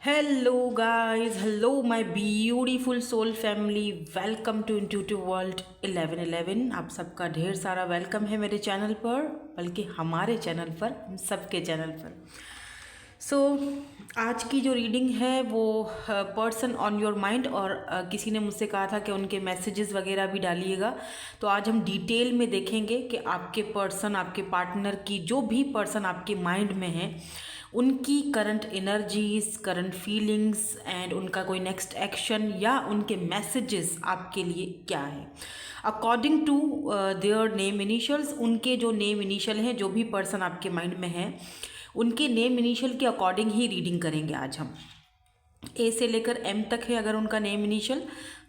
Hello, guys. Hello, my beautiful soul family. Welcome to Intuitive World 1111. आप सबका ढेर सारा वेलकम है मेरे चैनल पर, बल्कि हमारे चैनल पर, हम सबके चैनल पर। आज की जो रीडिंग है वो पर्सन ऑन योर माइंड, और किसी ने मुझसे कहा था कि उनके मैसेजेस वगैरह भी डालिएगा। तो आज हम डिटेल में देखेंगे कि आपके पर्सन, आपके पार्टनर की, जो भी पर्सन आपके माइंड में है, उनकी current energies, current feelings and उनका कोई नेक्स्ट एक्शन या उनके मैसेजेस आपके लिए क्या है according to their name initials. उनके जो नेम इनिशियल हैं, जो भी पर्सन आपके माइंड में है, उनके नेम इनिशियल के अकॉर्डिंग ही रीडिंग करेंगे आज हम। ए से लेकर एम तक है अगर उनका नेम इनिशियल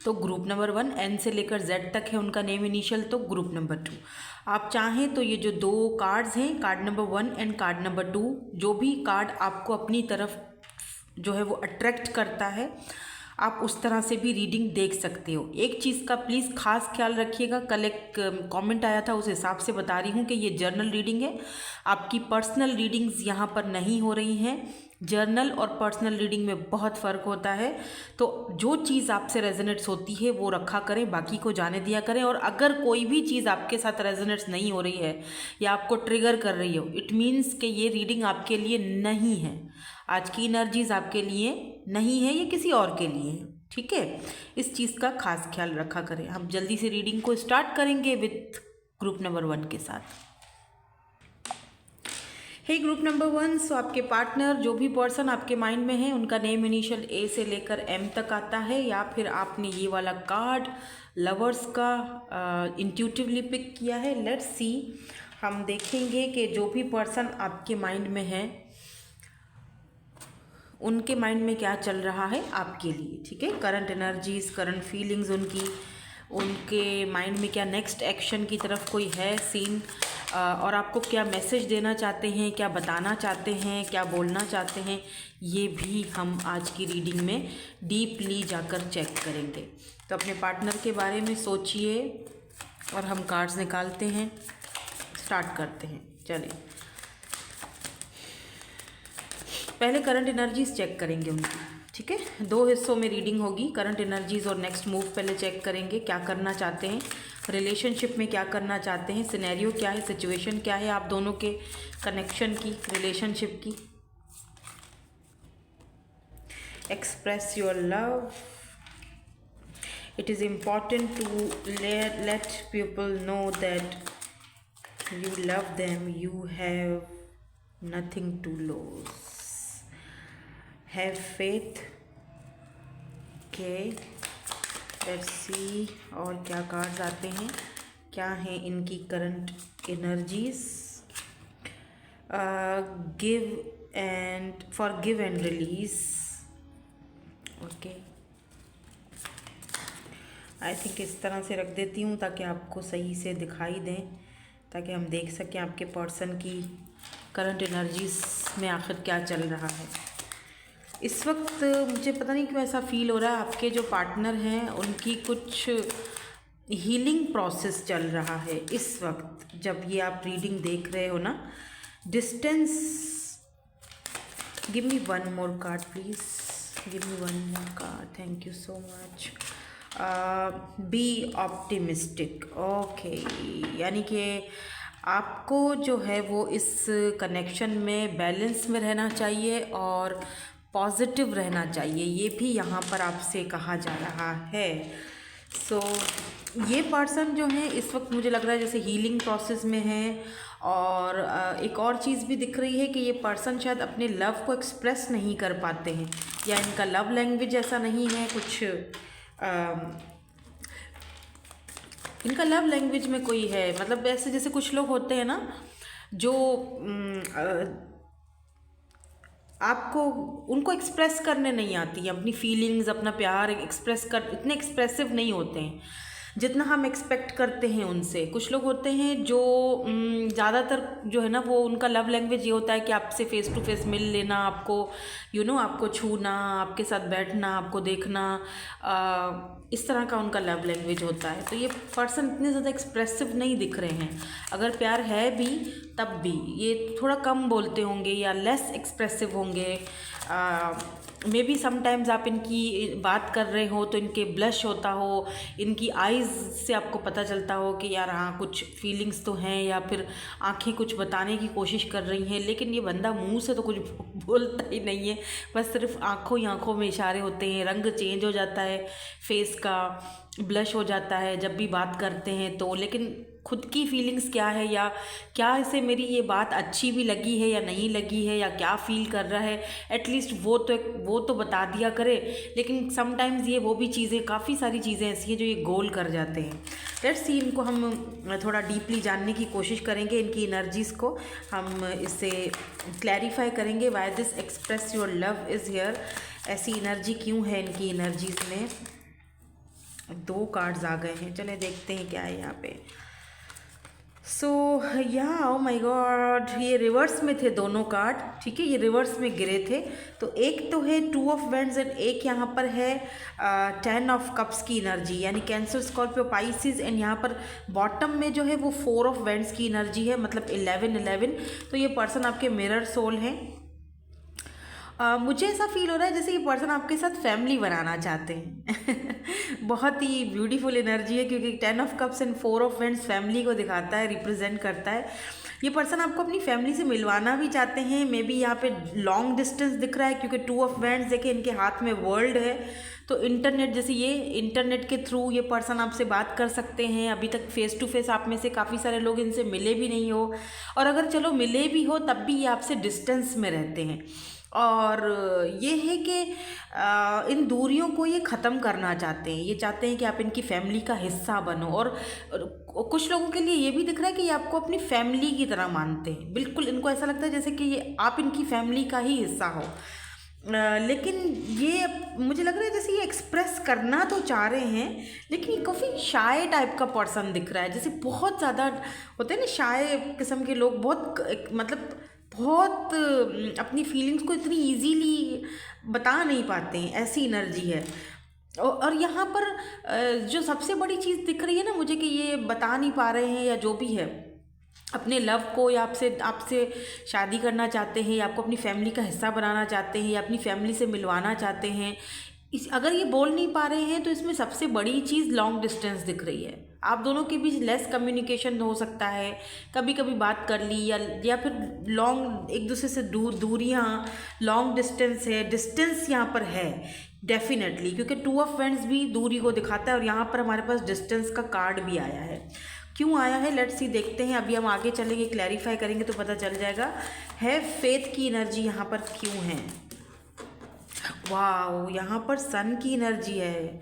तो ग्रुप नंबर 1, एन से लेकर जेड तक है उनका नेम इनिशियल तो ग्रुप नंबर 2। आप चाहें तो ये जो दो कार्ड्स हैं, card number 1 and card number 2, जो भी कार्ड आपको अपनी तरफ जो है वो अट्रैक्ट करता है, आप उस तरह से भी रीडिंग देख सकते हो। एक चीज़ का प्लीज़ खास ख्याल रखिएगा, कल एक कमेंट आया था, उस हिसाब से बता रही हूँ कि ये जर्नल रीडिंग है, आपकी पर्सनल रीडिंग्स यहाँ पर नहीं हो रही हैं। जर्नल और पर्सनल रीडिंग में बहुत फ़र्क होता है, तो जो चीज़ आपसे रेजोनेट्स होती है वो रखा करें, बाकी को जाने दिया करें। और अगर कोई भी चीज़ आपके साथ रेजोनेट्स नहीं हो रही है या आपको ट्रिगर कर रही हो, इट मीन्स कि ये रीडिंग आपके लिए नहीं है, आज की एनर्जीज आपके लिए नहीं है, ये किसी और के लिए है। ठीक है, इस चीज़ का खास ख्याल रखा करें। हम जल्दी से रीडिंग को स्टार्ट करेंगे विथ ग्रुप नंबर 1 के साथ। हे ग्रुप नंबर 1, सो आपके पार्टनर, जो भी पर्सन आपके माइंड में है, उनका नेम इनिशियल ए से लेकर एम तक आता है, या फिर आपने ये वाला कार्ड लवर्स का इंट्यूटिवली पिक किया है। लेट्स सी, हम देखेंगे कि जो भी पर्सन आपके माइंड में है, उनके माइंड में क्या चल रहा है आपके लिए। ठीक है, करंट एनर्जीज, करंट फीलिंग्स उनके माइंड में क्या नेक्स्ट एक्शन की तरफ कोई है सीन, और आपको क्या मैसेज देना चाहते हैं, क्या बताना चाहते हैं, क्या बोलना चाहते हैं, ये भी हम आज की रीडिंग में डीपली जाकर चेक करेंगे। तो अपने पार्टनर के बारे में सोचिए और हम कार्ड्स निकालते हैं, स्टार्ट करते हैं। चलिए, पहले करंट एनर्जीज चेक करेंगे उनकी। ठीक है, 2 हिस्सों में रीडिंग होगी, करंट एनर्जीज और नेक्स्ट मूव पहले चेक करेंगे, क्या करना चाहते हैं रिलेशनशिप में, क्या करना चाहते हैं, सिनेरियो क्या है, सिचुएशन क्या है आप दोनों के कनेक्शन की, रिलेशनशिप की। Express your love. It is important to let people know that you love them, you have nothing to lose, have faith. Okay, let's see और क्या कार्ड्स आते हैं, क्या हैं इनकी current energies. Give and forgive and release. Okay, I think इस तरह से रख देती हूँ ताकि आपको सही से दिखाई दें, ताकि हम देख सकें आपके पर्सन की करंट एनर्जीज में आखिर क्या चल रहा है। इस वक्त मुझे पता नहीं क्यों ऐसा फील हो रहा है, आपके जो पार्टनर हैं उनकी कुछ हीलिंग प्रोसेस चल रहा है इस वक्त, जब ये आप रीडिंग देख रहे हो ना। Distance, give me 1 more card please, give me 1 more card, thank you so much. Be optimistic. Okay, यानी कि आपको जो है वो इस कनेक्शन में बैलेंस में रहना चाहिए और पॉजिटिव रहना चाहिए, ये भी यहाँ पर आपसे कहा जा रहा है। ये पर्सन जो है इस वक्त मुझे लग रहा है जैसे हीलिंग प्रोसेस में है। और एक और चीज़ भी दिख रही है कि ये पर्सन शायद अपने लव को एक्सप्रेस नहीं कर पाते हैं, या इनका लव लैंग्वेज ऐसा नहीं है कुछ, इनका लव लैंग्वेज में कोई है, मतलब ऐसे जैसे कुछ लोग होते हैं ना जो आपको, उनको एक्सप्रेस करने नहीं आती है अपनी फीलिंग्स, अपना प्यार एक्सप्रेस कर, इतने एक्सप्रेसिव नहीं होते हैं जितना हम एक्सपेक्ट करते हैं उनसे। कुछ लोग होते हैं जो ज़्यादातर जो है ना, वो उनका लव लैंग्वेज ये होता है कि आपसे फ़ेस टू फेस मिल लेना, आपको आपको छूना, आपके साथ बैठना, आपको देखना, इस तरह का उनका लव लैंग्वेज होता है। तो ये पर्सन इतने ज़्यादा एक्सप्रेसिव नहीं दिख रहे हैं, अगर प्यार है भी तब भी ये थोड़ा कम बोलते होंगे या लेस एक्सप्रेसिव होंगे। मे बी समटाइम्स आप इनकी बात कर रहे हो तो इनके ब्लश होता हो, इनकी आइज़ से आपको पता चलता हो कि यार हाँ कुछ फीलिंग्स तो हैं, या फिर आंखें कुछ बताने की कोशिश कर रही हैं, लेकिन ये बंदा मुंह से तो कुछ बोलता ही नहीं है, बस सिर्फ आंखों ही आंखों में इशारे होते हैं। रंग चेंज हो जाता है फेस का, ब्लश हो जाता है जब भी बात करते हैं तो, लेकिन खुद की फीलिंग्स क्या है, या क्या इसे मेरी ये बात अच्छी भी लगी है या नहीं लगी है, या क्या फील कर रहा है, एटलीस्ट वो तो बता दिया करे। लेकिन समटाइम्स ये वो भी चीज़ें, काफ़ी सारी चीज़ें ऐसी हैं जो ये गोल कर जाते हैं। लेट्स सी, इनको हम थोड़ा डीपली जानने की कोशिश करेंगे, इनकी एनर्जीज़ को हम इससे क्लैरिफाई करेंगे। Why this express your love is here, ऐसी एनर्जी क्यों है इनकी एनर्जीज़ में। 2 कार्ड्स आ गए हैं, चले देखते हैं क्या है यहाँ पे। सो या ओ माय गॉड, ये रिवर्स में थे दोनों कार्ड, ठीक है, ये रिवर्स में गिरे थे। तो एक तो है 2 ऑफ वेंड्स एंड एक यहाँ पर है 10 ऑफ कप्स की एनर्जी, यानी कैंसर, स्कॉर्पियो, पाइसिस। एंड यहाँ पर बॉटम में जो है वो 4 ऑफ वेंड्स की एनर्जी है, मतलब 11। तो ये पर्सन आपके मिरर सोल हैं। मुझे ऐसा फील हो रहा है जैसे ये पर्सन आपके साथ फैमिली बनाना चाहते हैं। बहुत ही ब्यूटीफुल एनर्जी है, क्योंकि 10 of cups and 4 of vends family को दिखाता है, रिप्रेजेंट करता है। ये पर्सन आपको अपनी फैमिली से मिलवाना भी चाहते हैं। मे बी यहाँ पे लॉन्ग डिस्टेंस दिख रहा है, क्योंकि 2 ऑफ वेंड्स देखिए इनके हाथ में वर्ल्ड है, तो इंटरनेट, जैसे ये इंटरनेट के थ्रू ये पर्सन आपसे बात कर सकते हैं। अभी तक फेस टू फेस आप में से काफ़ी सारे लोग इनसे मिले भी नहीं हो, और अगर चलो मिले भी हो तब भी ये आपसे डिस्टेंस में रहते हैं। और ये है कि इन दूरियों को ये ख़त्म करना चाहते हैं। ये चाहते हैं कि आप इनकी फैमिली का हिस्सा बनो, और कुछ लोगों के लिए ये भी दिख रहा है कि ये आपको अपनी फैमिली की तरह मानते हैं। बिल्कुल इनको ऐसा लगता है जैसे कि ये आप इनकी फैमिली का ही हिस्सा हो। लेकिन ये मुझे लग रहा है जैसे ये एक्सप्रेस करना तो चाह रहे हैं, लेकिन ये काफ़ी शाय टाइप का पर्सन दिख रहा है। जैसे बहुत ज़्यादा होते हैं ना शाय किस्म के लोग, बहुत अपनी फीलिंग्स को इतनी इजीली बता नहीं पाते हैं, ऐसी एनर्जी है। और यहाँ पर जो सबसे बड़ी चीज़ दिख रही है ना मुझे, कि ये बता नहीं पा रहे हैं या जो भी है अपने लव को, या आपसे शादी करना चाहते हैं, या आपको अपनी फैमिली का हिस्सा बनाना चाहते हैं, या अपनी फैमिली से मिलवाना चाहते हैं। अगर ये बोल नहीं पा रहे हैं तो इसमें सबसे बड़ी चीज़ लॉन्ग डिस्टेंस दिख रही है। आप दोनों के बीच लेस कम्युनिकेशन हो सकता है, कभी कभी बात कर ली, या फिर लॉन्ग एक दूसरे से दूरियाँ, लॉन्ग डिस्टेंस है, डिस्टेंस यहाँ पर है डेफिनेटली, क्योंकि 2 ऑफ वेंड्स भी दूरी को दिखाता है, और यहाँ पर हमारे पास डिस्टेंस का कार्ड भी आया है। क्यों आया है लेट्स सी, देखते हैं। अभी हम आगे चलेंगे, क्लैरिफाई करेंगे तो पता चल जाएगा। है फेथ की एनर्जी यहाँ पर क्यों है। वाओ, यहाँ पर सन की एनर्जी है,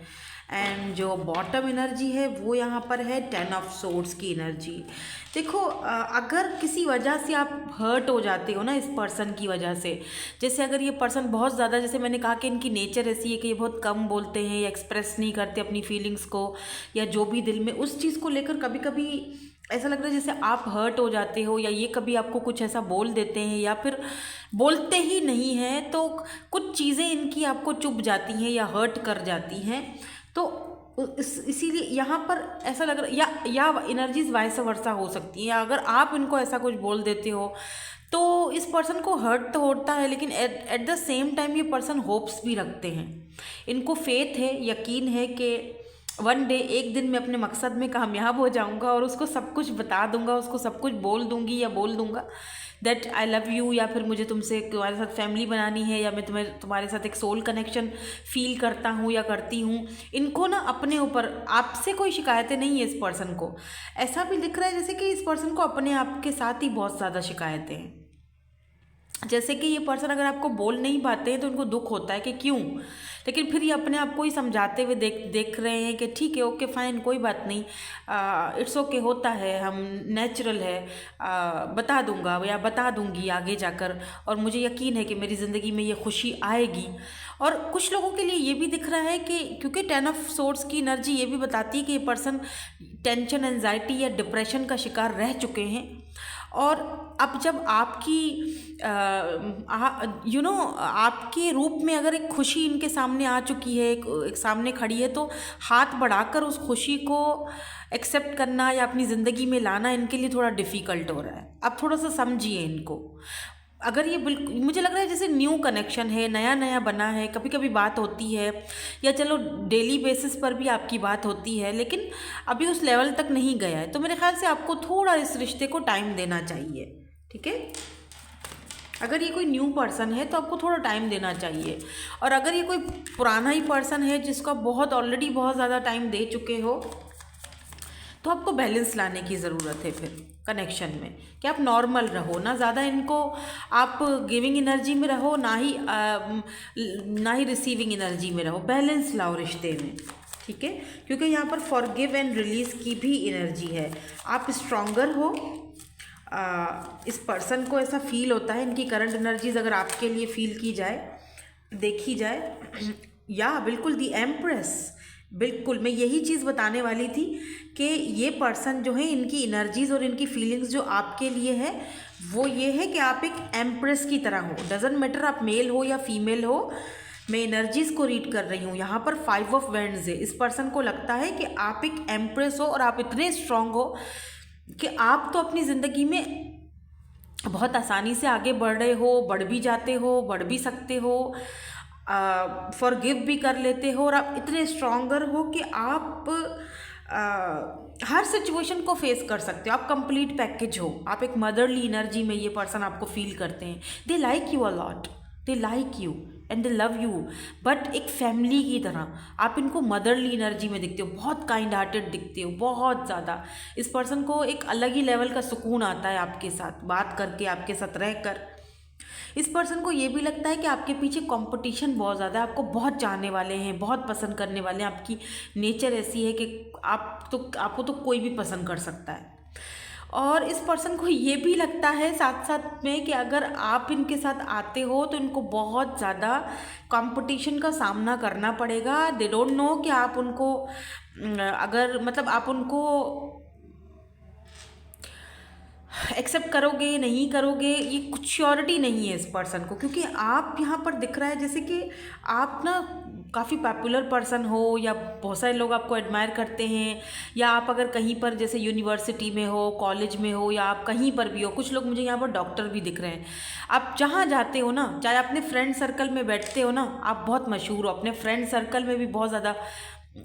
एंड जो बॉटम एनर्जी है वो यहाँ पर है 10 ऑफ सोर्ड्स की एनर्जी। देखो अगर किसी वजह से आप हर्ट हो जाते हो ना इस पर्सन की वजह से, जैसे अगर ये पर्सन बहुत ज़्यादा, जैसे मैंने कहा कि इनकी नेचर ऐसी है कि ये बहुत कम बोलते हैं, या एक्सप्रेस नहीं करते अपनी फीलिंग्स को, या जो भी दिल में, उस चीज़ को लेकर कभी कभी ऐसा लग रहा है जैसे आप हर्ट हो जाते हो, या ये कभी आपको कुछ ऐसा बोल देते हैं, या फिर बोलते ही नहीं हैं, तो कुछ चीज़ें इनकी आपको चुभ जाती हैं या हर्ट कर जाती हैं। तो इसीलिए यहाँ पर ऐसा लग रहा, या एनर्जीज वाइस वर्सा हो सकती है, या अगर आप इनको ऐसा कुछ बोल देते हो तो इस पर्सन को हर्ट तो होता है, लेकिन एट द सेम टाइम ये पर्सन होप्स भी रखते हैं। इनको फेथ है, यकीन है कि वन डे, एक दिन मैं अपने मकसद में कामयाब हो जाऊंगा, और उसको सब कुछ बता दूंगा, उसको सब कुछ बोल दूंगी या बोल दूंगा दैट आई लव यू, या फिर मुझे तुमसे तुम्हारे साथ फैमिली बनानी है, या मैं तुम्हारे साथ एक सोल कनेक्शन फील करता हूँ या करती हूँ। इनको ना अपने ऊपर, आपसे कोई शिकायतें नहीं है इस पर्सन को। ऐसा भी दिख रहा है जैसे कि इस पर्सन को अपने आप के साथ ही बहुत ज़्यादा शिकायतें हैं। जैसे कि ये पर्सन अगर आपको बोल नहीं पाते हैं तो उनको दुख होता है कि क्यों, लेकिन फिर ये अपने आप को ही समझाते हुए देख रहे हैं कि ठीक है, ओके फाइन, कोई बात नहीं, इट्स ओके, होता है, हम नेचुरल है, बता दूंगा या बता दूंगी आगे जाकर, और मुझे यकीन है कि मेरी ज़िंदगी में ये खुशी आएगी। और कुछ लोगों के लिए ये भी दिख रहा है कि क्योंकि 10 ऑफ सोर्ड्स की एनर्जी ये भी बताती है कि ये पर्सन टेंशन, एंजाइटी या डिप्रेशन का शिकार रह चुके हैं, और अब जब आपकी आपके रूप में अगर एक खुशी इनके सामने आ चुकी है, एक सामने खड़ी है, तो हाथ बढ़ाकर उस खुशी को एक्सेप्ट करना या अपनी ज़िंदगी में लाना इनके लिए थोड़ा डिफ़िकल्ट हो रहा है। अब थोड़ा सा समझिए इनको। अगर ये बिल्कुल मुझे लग रहा है जैसे न्यू कनेक्शन है, नया नया बना है, कभी कभी बात होती है या चलो डेली बेसिस पर भी आपकी बात होती है, लेकिन अभी उस लेवल तक नहीं गया है। तो मेरे ख्याल से आपको थोड़ा इस रिश्ते को टाइम देना चाहिए, ठीक है। अगर ये कोई न्यू पर्सन है तो आपको थोड़ा टाइम देना चाहिए, और अगर ये कोई पुराना ही पर्सन है जिसका बहुत ऑलरेडी बहुत ज़्यादा टाइम दे चुके हो, तो आपको बैलेंस लाने की ज़रूरत है फिर कनेक्शन में, कि आप नॉर्मल रहो, ना ज़्यादा इनको आप गिविंग एनर्जी में रहो, ना ही रिसीविंग एनर्जी में रहो, बैलेंस लाओ रिश्ते में, ठीक है। क्योंकि यहाँ पर फॉरगिव एंड रिलीज़ की भी एनर्जी है। आप स्ट्रॉन्गर हो, इस पर्सन को ऐसा फील होता है, इनकी करंट एनर्जीज अगर आपके लिए फील की जाए, देखी जाए, या बिल्कुल दी एम्प्रेस, बिल्कुल मैं यही चीज़ बताने वाली थी कि ये पर्सन जो है, इनकी एनर्जीज़ और इनकी फीलिंग्स जो आपके लिए है वो ये है कि आप एक एम्प्रेस की तरह हो। डजेंट मैटर आप मेल हो या फीमेल हो, मैं एनर्जीज़ को रीड कर रही हूँ। यहाँ पर 5 ऑफ वैंड्स है। इस पर्सन को लगता है कि आप एक एम्प्रेस हो और आप इतने स्ट्रांग हो कि आप तो अपनी ज़िंदगी में बहुत आसानी से आगे बढ़ रहे हो, बढ़ भी जाते हो, बढ़ भी सकते हो, फॉरगिव भी कर लेते हो, और आप इतने स्ट्रॉन्गर हो कि आप हर सिचुएशन को फेस कर सकते हो। आप कंप्लीट पैकेज हो, आप एक मदरली एनर्जी में ये पर्सन आपको फील करते हैं। They like you a lot, they like you and they love you, but एक फैमिली की तरह आप इनको मदरली एनर्जी में दिखते हो, बहुत काइंड हार्टेड दिखते हो, बहुत ज़्यादा। इस पर्सन को एक अलग ही लेवल का सुकून आता है आपके साथ बात करके, आपके साथ रहकर। इस पर्सन को ये भी लगता है कि आपके पीछे कंपटीशन बहुत ज़्यादा है, आपको बहुत चाहने वाले हैं, बहुत पसंद करने वाले हैं। आपकी नेचर ऐसी है कि आपको तो कोई भी पसंद कर सकता है। और इस पर्सन को ये भी लगता है साथ साथ में कि अगर आप इनके साथ आते हो तो इनको बहुत ज़्यादा कंपटीशन का सामना करना पड़ेगा। दे डोंट नो कि आप उनको अगर मतलब आप उनको एक्सेप्ट करोगे नहीं करोगे, ये कुछ श्योरिटी नहीं है इस पर्सन को। क्योंकि आप यहाँ पर दिख रहा है जैसे कि आप ना काफ़ी पॉपुलर पर्सन हो, या बहुत सारे लोग आपको एडमायर करते हैं, या आप अगर कहीं पर जैसे यूनिवर्सिटी में हो, कॉलेज में हो, या आप कहीं पर भी हो। कुछ लोग मुझे यहाँ पर डॉक्टर भी दिख रहे हैं। आप जहाँ जाते हो ना, चाहे अपने फ्रेंड सर्कल में बैठते हो ना, आप बहुत मशहूर हो, अपने फ्रेंड सर्कल में भी बहुत ज़्यादा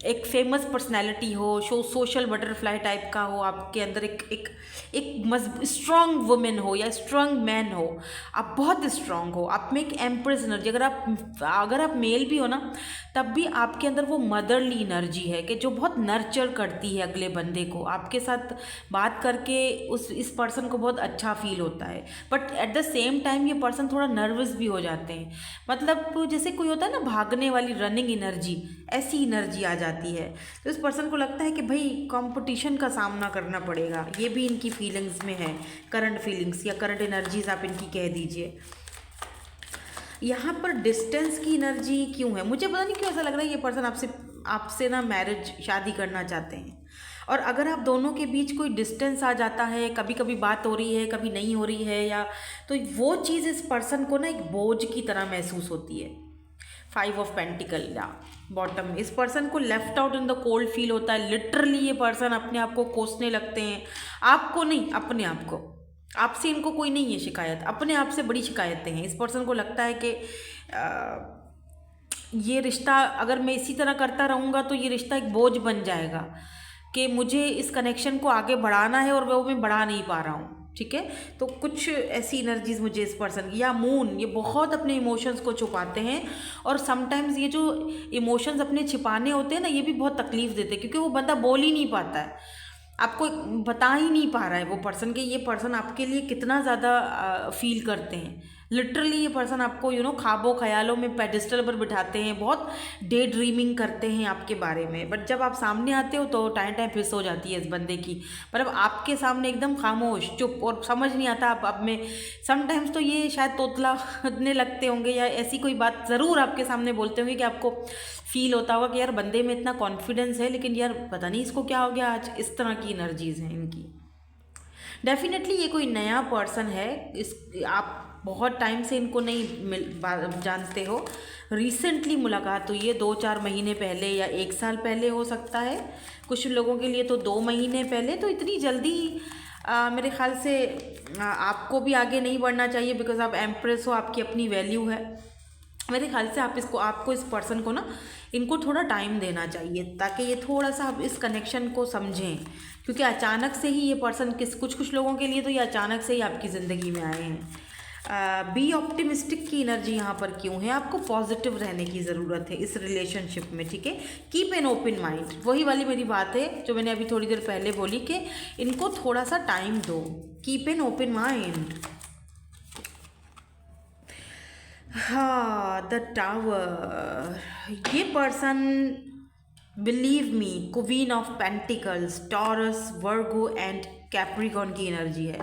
एक फेमस पर्सनैलिटी हो, सोशल बटरफ्लाई टाइप का हो, आपके अंदर एक स्ट्रॉन्ग वुमेन हो या स्ट्रॉन्ग मैन हो, आप बहुत स्ट्रॉन्ग हो, आप में एक एम्प्रेस एनर्जी। अगर आप मेल भी हो ना, तब भी आपके अंदर वो मदरली एनर्जी है कि जो बहुत नर्चर करती है अगले बंदे को। आपके साथ बात करके इस पर्सन को बहुत अच्छा फील होता है, but at the same time ये पर्सन थोड़ा नर्वस भी हो जाते हैं। मतलब जैसे कोई होता है ना भागने वाली रनिंग एनर्जी, ऐसी एनर्जी आ जाती है। तो इस पर्सन को लगता है कि भाई कंपटीशन का सामना करना पड़ेगा। ये भी इनकी फीलिंग्स में है, करंट फीलिंग्स या करंट एनर्जीज आप इनकी कह दीजिए। यहाँ पर डिस्टेंस की एनर्जी क्यों है, मुझे पता नहीं क्यों ऐसा लग रहा है ये पर्सन आपसे ना मैरिज शादी करना चाहते हैं। और अगर आप दोनों के बीच कोई डिस्टेंस आ जाता है, कभी कभी बात हो रही है, कभी नहीं हो रही है, या तो वो चीज़ इस पर्सन को ना एक बोझ की तरह महसूस होती है। 5 ऑफ पेंटिकल या बॉटम में इस पर्सन को left out in the cold feel होता है। लिटरली ये पर्सन अपने आप को कोसने लगते हैं, आपको नहीं, अपने आप को। आपसे इनको कोई नहीं है शिकायत, अपने आप से बड़ी शिकायतें हैं। इस पर्सन को लगता है कि ये रिश्ता अगर मैं इसी तरह करता रहूँगा तो ये रिश्ता एक बोझ बन जाएगा, कि मुझे इस कनेक्शन को आगे बढ़ाना है और वो मैं बढ़ा नहीं पा रहा हूँ। ठीक है, तो कुछ ऐसी एनर्जीज मुझे इस पर्सन की। या मून, ये बहुत अपने इमोशंस को छुपाते हैं, और समटाइम्स ये जो इमोशंस अपने छिपाने होते हैं ना, ये भी बहुत तकलीफ देते हैं, क्योंकि वो बंदा बोल ही नहीं पाता है, आपको बता ही नहीं पा रहा है वो पर्सन के ये पर्सन आपके लिए कितना ज़्यादा फील करते हैं। लिटरली ये पर्सन आपको ख्वाबों ख्यालों में पेडिस्टल पर बिठाते हैं, बहुत डे ड्रीमिंग करते हैं आपके बारे में। बट जब आप सामने आते हो तो टाइम फिस हो जाती है इस बंदे की। मतलब आपके सामने एकदम खामोश, चुप, और समझ नहीं आता आप अब में। समटाइम्स तो ये शायद तोतलाने लगते होंगे, या ऐसी कोई बात ज़रूर आपके सामने बोलते होंगे कि आपको फील होता होगा कि यार बंदे में इतना कॉन्फिडेंस है, लेकिन यार पता नहीं इसको क्या हो गया आज। इस तरह की एनर्जीज़ हैं इनकी। डेफिनेटली ये कोई नया पर्सन है, आप बहुत टाइम से इनको नहीं जानते हो, रिसेंटली मुलाकात हुई है, 2-4 महीने पहले या 1 साल पहले हो सकता है, कुछ लोगों के लिए तो 2 महीने पहले। तो इतनी जल्दी मेरे ख्याल से आपको भी आगे नहीं बढ़ना चाहिए, बिकॉज आप एम्प्रेस हो, आपकी अपनी वैल्यू है। मेरे ख्याल से आपको इस पर्सन को ना, इनको थोड़ा टाइम देना चाहिए ताकि ये थोड़ा सा आप इस कनेक्शन को समझें, क्योंकि अचानक से ही ये पर्सन कुछ लोगों के लिए तो ये अचानक से ही आपकी ज़िंदगी में आए हैं। बी ऑप्टिमिस्टिक की एनर्जी यहाँ पर क्यों है? आपको पॉजिटिव रहने की ज़रूरत है इस रिलेशनशिप में, ठीक है। कीप एन ओपन माइंड, वही वाली मेरी बात है जो मैंने अभी थोड़ी देर पहले बोली कि इनको थोड़ा सा टाइम दो। Keep an open mind. हाँ, द टावर, ये person, believe me, queen of pentacles, taurus, Virgo and Capricorn की एनर्जी है।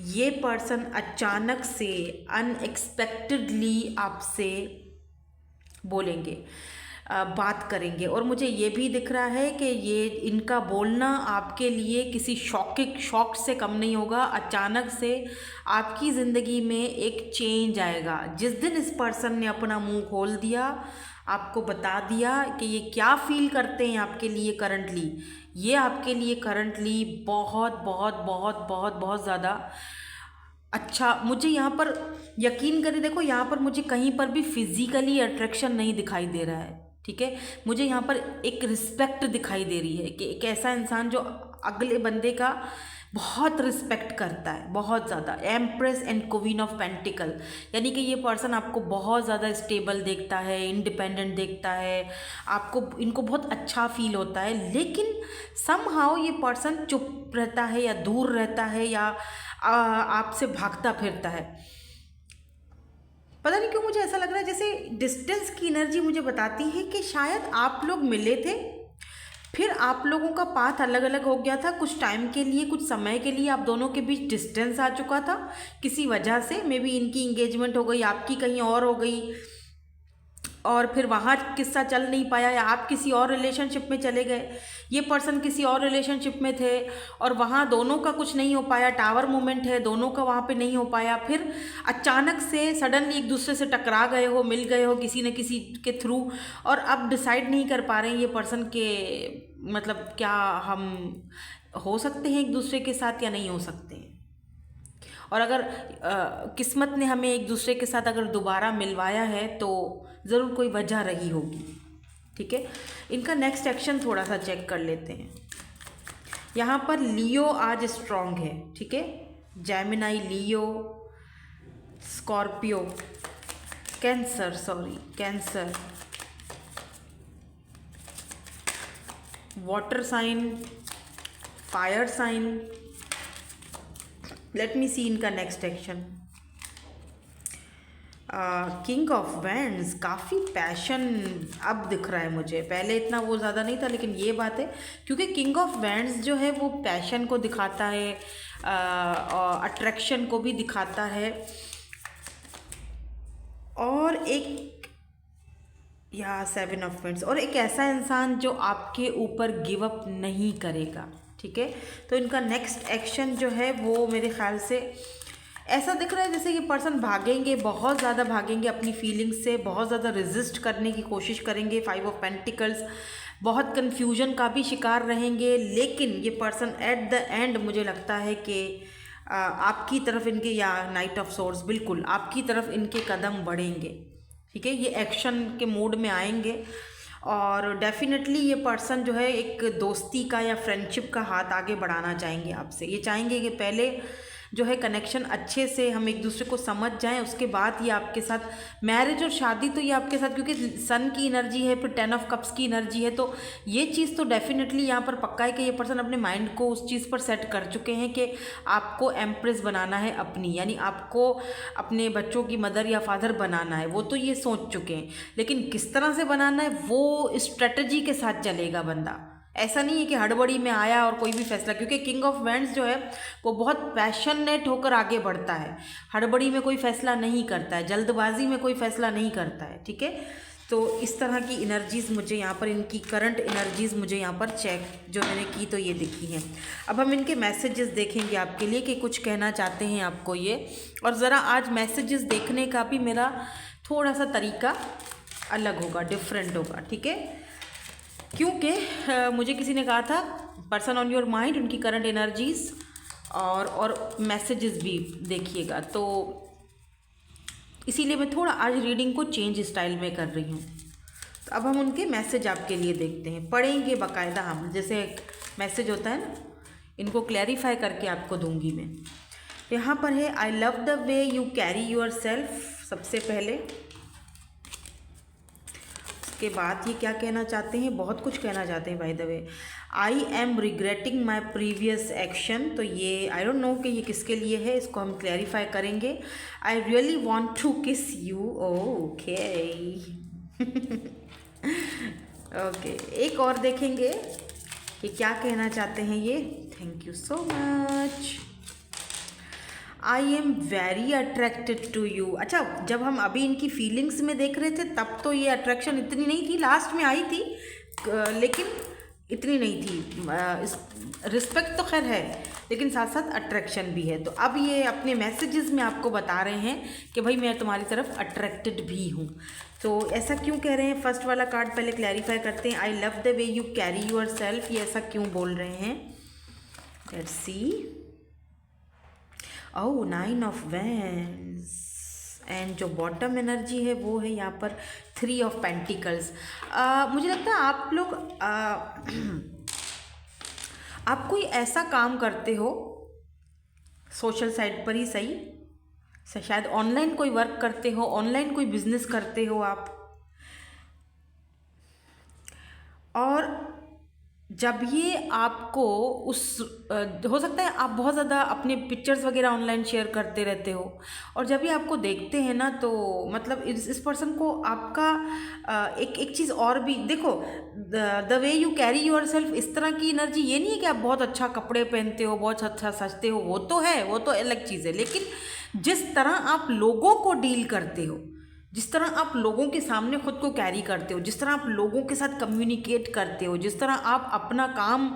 ये पर्सन अचानक से अनएक्सपेक्टेडली आपसे बोलेंगे, बात करेंगे, और मुझे ये भी दिख रहा है कि ये इनका बोलना आपके लिए किसी शॉक से कम नहीं होगा। अचानक से आपकी ज़िंदगी में एक चेंज आएगा। जिस दिन इस पर्सन ने अपना मुंह खोल दिया, आपको बता दिया कि ये क्या फील करते हैं आपके लिए करंटली, ये आपके लिए करंटली बहुत बहुत बहुत बहुत बहुत ज़्यादा अच्छा, मुझे यहाँ पर यकीन करें, देखो यहाँ पर मुझे कहीं पर भी फिजिकली अट्रैक्शन नहीं दिखाई दे रहा है, ठीक है। मुझे यहाँ पर एक रिस्पेक्ट दिखाई दे रही है कि एक ऐसा इंसान जो अगले बंदे का बहुत रिस्पेक्ट करता है, बहुत ज़्यादा। Empress and queen of pentacle, यानी कि ये पर्सन आपको बहुत ज़्यादा स्टेबल देखता है, इंडिपेंडेंट देखता है, आपको इनको बहुत अच्छा फील होता है, लेकिन समहाउ ये पर्सन चुप रहता है या दूर रहता है या आपसे भागता फिरता है। पता नहीं क्यों मुझे ऐसा लग रहा है जैसे डिस्टेंस की एनर्जी मुझे बताती है कि शायद आप लोग मिले थे, फिर आप लोगों का पाथ अलग अलग हो गया था, कुछ टाइम के लिए, कुछ समय के लिए आप दोनों के बीच डिस्टेंस आ चुका था किसी वजह से। मे बी इनकी इंगेजमेंट हो गई, आपकी कहीं और हो गई, और फिर वहाँ किस्सा चल नहीं पाया, या आप किसी और रिलेशनशिप में चले गए, ये पर्सन किसी और रिलेशनशिप में थे और वहाँ दोनों का कुछ नहीं हो पाया, टावर मोमेंट है, दोनों का वहाँ पे नहीं हो पाया, फिर अचानक से सडनली एक दूसरे से टकरा गए हो, मिल गए हो किसी न किसी के थ्रू, और अब डिसाइड नहीं कर पा रहे हैं ये पर्सन के, मतलब क्या हम हो सकते हैं एक दूसरे के साथ या नहीं हो सकते हैं। और अगर किस्मत ने हमें एक दूसरे के साथ अगर दोबारा मिलवाया है तो ज़रूर कोई वजह रही होगी, ठीक है। इनका नेक्स्ट एक्शन थोड़ा सा चेक कर लेते हैं। यहाँ पर लियो आज स्ट्रॉन्ग है, ठीक है। Gemini, Leo, Scorpio, Cancer, water sign, fire sign. Let me see इनका next action. King of wands, काफ़ी पैशन अब दिख रहा है मुझे, पहले इतना वो ज़्यादा नहीं था, लेकिन ये बात है क्योंकि किंग ऑफ वैंड्स जो है वो पैशन को दिखाता है, अट्रैक्शन को भी दिखाता है, और एक या 7 ऑफ वैंड्स, और एक ऐसा इंसान जो आपके ऊपर गिव अप नहीं करेगा, ठीक है। तो इनका नेक्स्ट एक्शन जो है वो मेरे ख्याल से ऐसा दिख रहा है जैसे ये पर्सन भागेंगे, बहुत ज़्यादा भागेंगे अपनी फीलिंग्स से, बहुत ज़्यादा रेजिस्ट करने की कोशिश करेंगे। 5 ऑफ पेंटिकल्स, बहुत कन्फ्यूजन का भी शिकार रहेंगे, लेकिन ये पर्सन एट द एंड मुझे लगता है कि आपकी तरफ इनके, या नाइट ऑफ सोर्ड्स, बिल्कुल आपकी तरफ इनके कदम बढ़ेंगे, ठीक है। ये एक्शन के मूड में आएंगे, और डेफिनेटली ये पर्सन जो है एक दोस्ती का या फ्रेंडशिप का हाथ आगे बढ़ाना चाहेंगे आपसे। ये चाहेंगे कि पहले जो है कनेक्शन अच्छे से हम एक दूसरे को समझ जाएं, उसके बाद ये आपके साथ मैरिज और शादी, तो ये आपके साथ, क्योंकि सन की एनर्जी है, फिर 10 ऑफ कप्स की एनर्जी है, तो ये चीज़ तो डेफिनेटली यहाँ पर पक्का है कि ये पर्सन अपने माइंड को उस चीज़ पर सेट कर चुके हैं कि आपको एम्प्रेस बनाना है अपनी, यानी आपको अपने बच्चों की मदर या फादर बनाना है, वो तो ये सोच चुके हैं, लेकिन किस तरह से बनाना है वो स्ट्रेटजी के साथ चलेगा बंदा। ऐसा नहीं है कि हड़बड़ी में आया और कोई भी फैसला, क्योंकि किंग ऑफ वैंड्स जो है वो बहुत पैशनेट होकर आगे बढ़ता है, हड़बड़ी में कोई फैसला नहीं करता है, जल्दबाजी में कोई फैसला नहीं करता है, ठीक है। तो इस तरह की एनर्जीज़ मुझे यहाँ पर, इनकी करंट एनर्जीज़ मुझे यहाँ पर चेक जो मैंने की तो ये दिखी हैं। अब हम इनके मैसेजेस देखेंगे आपके लिए कि कुछ कहना चाहते हैं आपको ये, और ज़रा आज मैसेजेस देखने का भी मेरा थोड़ा सा तरीका अलग होगा, डिफरेंट होगा, ठीक है। क्योंकि मुझे किसी ने कहा था पर्सन ऑन योर माइंड, उनकी करंट एनर्जीज़ और मैसेजेस भी देखिएगा। तो इसीलिए मैं थोड़ा आज रीडिंग को चेंज स्टाइल में कर रही हूँ। तो अब हम उनके मैसेज आपके लिए देखते हैं, पढ़ेंगे बाकायदा। हम जैसे एक मैसेज होता है ना, इनको क्लैरिफाई करके आपको दूंगी मैं। यहाँ पर है I love the way you carry your self सबसे पहले। उसके बाद ये क्या कहना चाहते हैं, बहुत कुछ कहना चाहते हैं by the way. I am regretting my previous action. तो ये आई डोंट नो कि ये किसके लिए है, इसको हम क्लैरिफाई करेंगे। I really want to kiss you. Okay okay, एक और देखेंगे कि क्या कहना चाहते हैं ये। Thank you so much. I am very attracted to you. अच्छा, जब हम अभी इनकी फीलिंग्स में देख रहे थे तब तो ये अट्रैक्शन इतनी नहीं थी, लास्ट में आई थी लेकिन इतनी नहीं थी। रिस्पेक्ट तो खैर है लेकिन साथ साथ अट्रैक्शन भी है। तो अब ये अपने मैसेजेस में आपको बता रहे हैं कि भाई मैं तुम्हारी तरफ अट्रैक्टेड भी हूँ। तो ऐसा क्यों कह रहे हैं, फर्स्ट वाला कार्ड पहले क्लैरिफाई करते हैं। I love the way you carry your self, ये ऐसा क्यों बोल रहे हैं, let's see. Oh, 9 of wands. And जो बॉटम एनर्जी है वो है यहाँ पर 3 ऑफ पेंटिकल्स। मुझे लगता है आप लोग आप कोई ऐसा काम करते हो सोशल साइट पर ही सही, शायद ऑनलाइन कोई वर्क करते हो, ऑनलाइन कोई बिजनेस करते हो आप। और जब ये आपको उस हो सकता है आप बहुत ज़्यादा अपने पिक्चर्स वगैरह ऑनलाइन शेयर करते रहते हो, और जब ये आपको देखते हैं ना तो मतलब इस पर्सन को आपका एक चीज़ और भी देखो, the way you carry your self, इस तरह की एनर्जी ये नहीं है कि आप बहुत अच्छा कपड़े पहनते हो, बहुत अच्छा सजते हो, वो तो है, वो तो अलग चीज़ है। लेकिन जिस तरह आप लोगों को डील करते हो, जिस तरह आप लोगों के सामने खुद को कैरी करते हो, जिस तरह आप लोगों के साथ कम्युनिकेट करते हो, जिस तरह आप अपना काम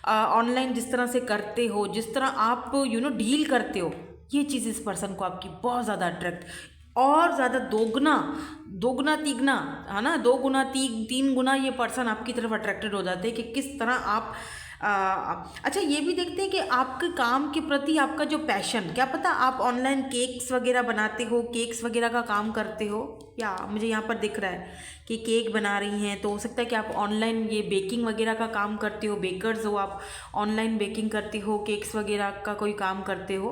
ऑनलाइन जिस तरह से करते हो, जिस तरह आप डील करते हो, ये चीज़ इस पर्सन को आपकी बहुत ज़्यादा अट्रैक्ट, और ज़्यादा दोगुना तीगना है ना, 2 गुना 3 गुना ये पर्सन आपकी तरफ अट्रैक्टेड हो जाते हैं कि किस तरह आप अच्छा ये भी देखते हैं कि आपके काम के प्रति आपका जो पैशन, क्या पता आप ऑनलाइन केक्स वगैरह बनाते हो, केक्स वगैरह का काम करते हो, या मुझे यहाँ पर दिख रहा है कि केक बना रही हैं, तो हो सकता है कि आप ऑनलाइन ये बेकिंग वगैरह का काम करते हो, बेकर्स हो आप, ऑनलाइन बेकिंग करते हो, केक्स वगैरह का कोई काम करते हो।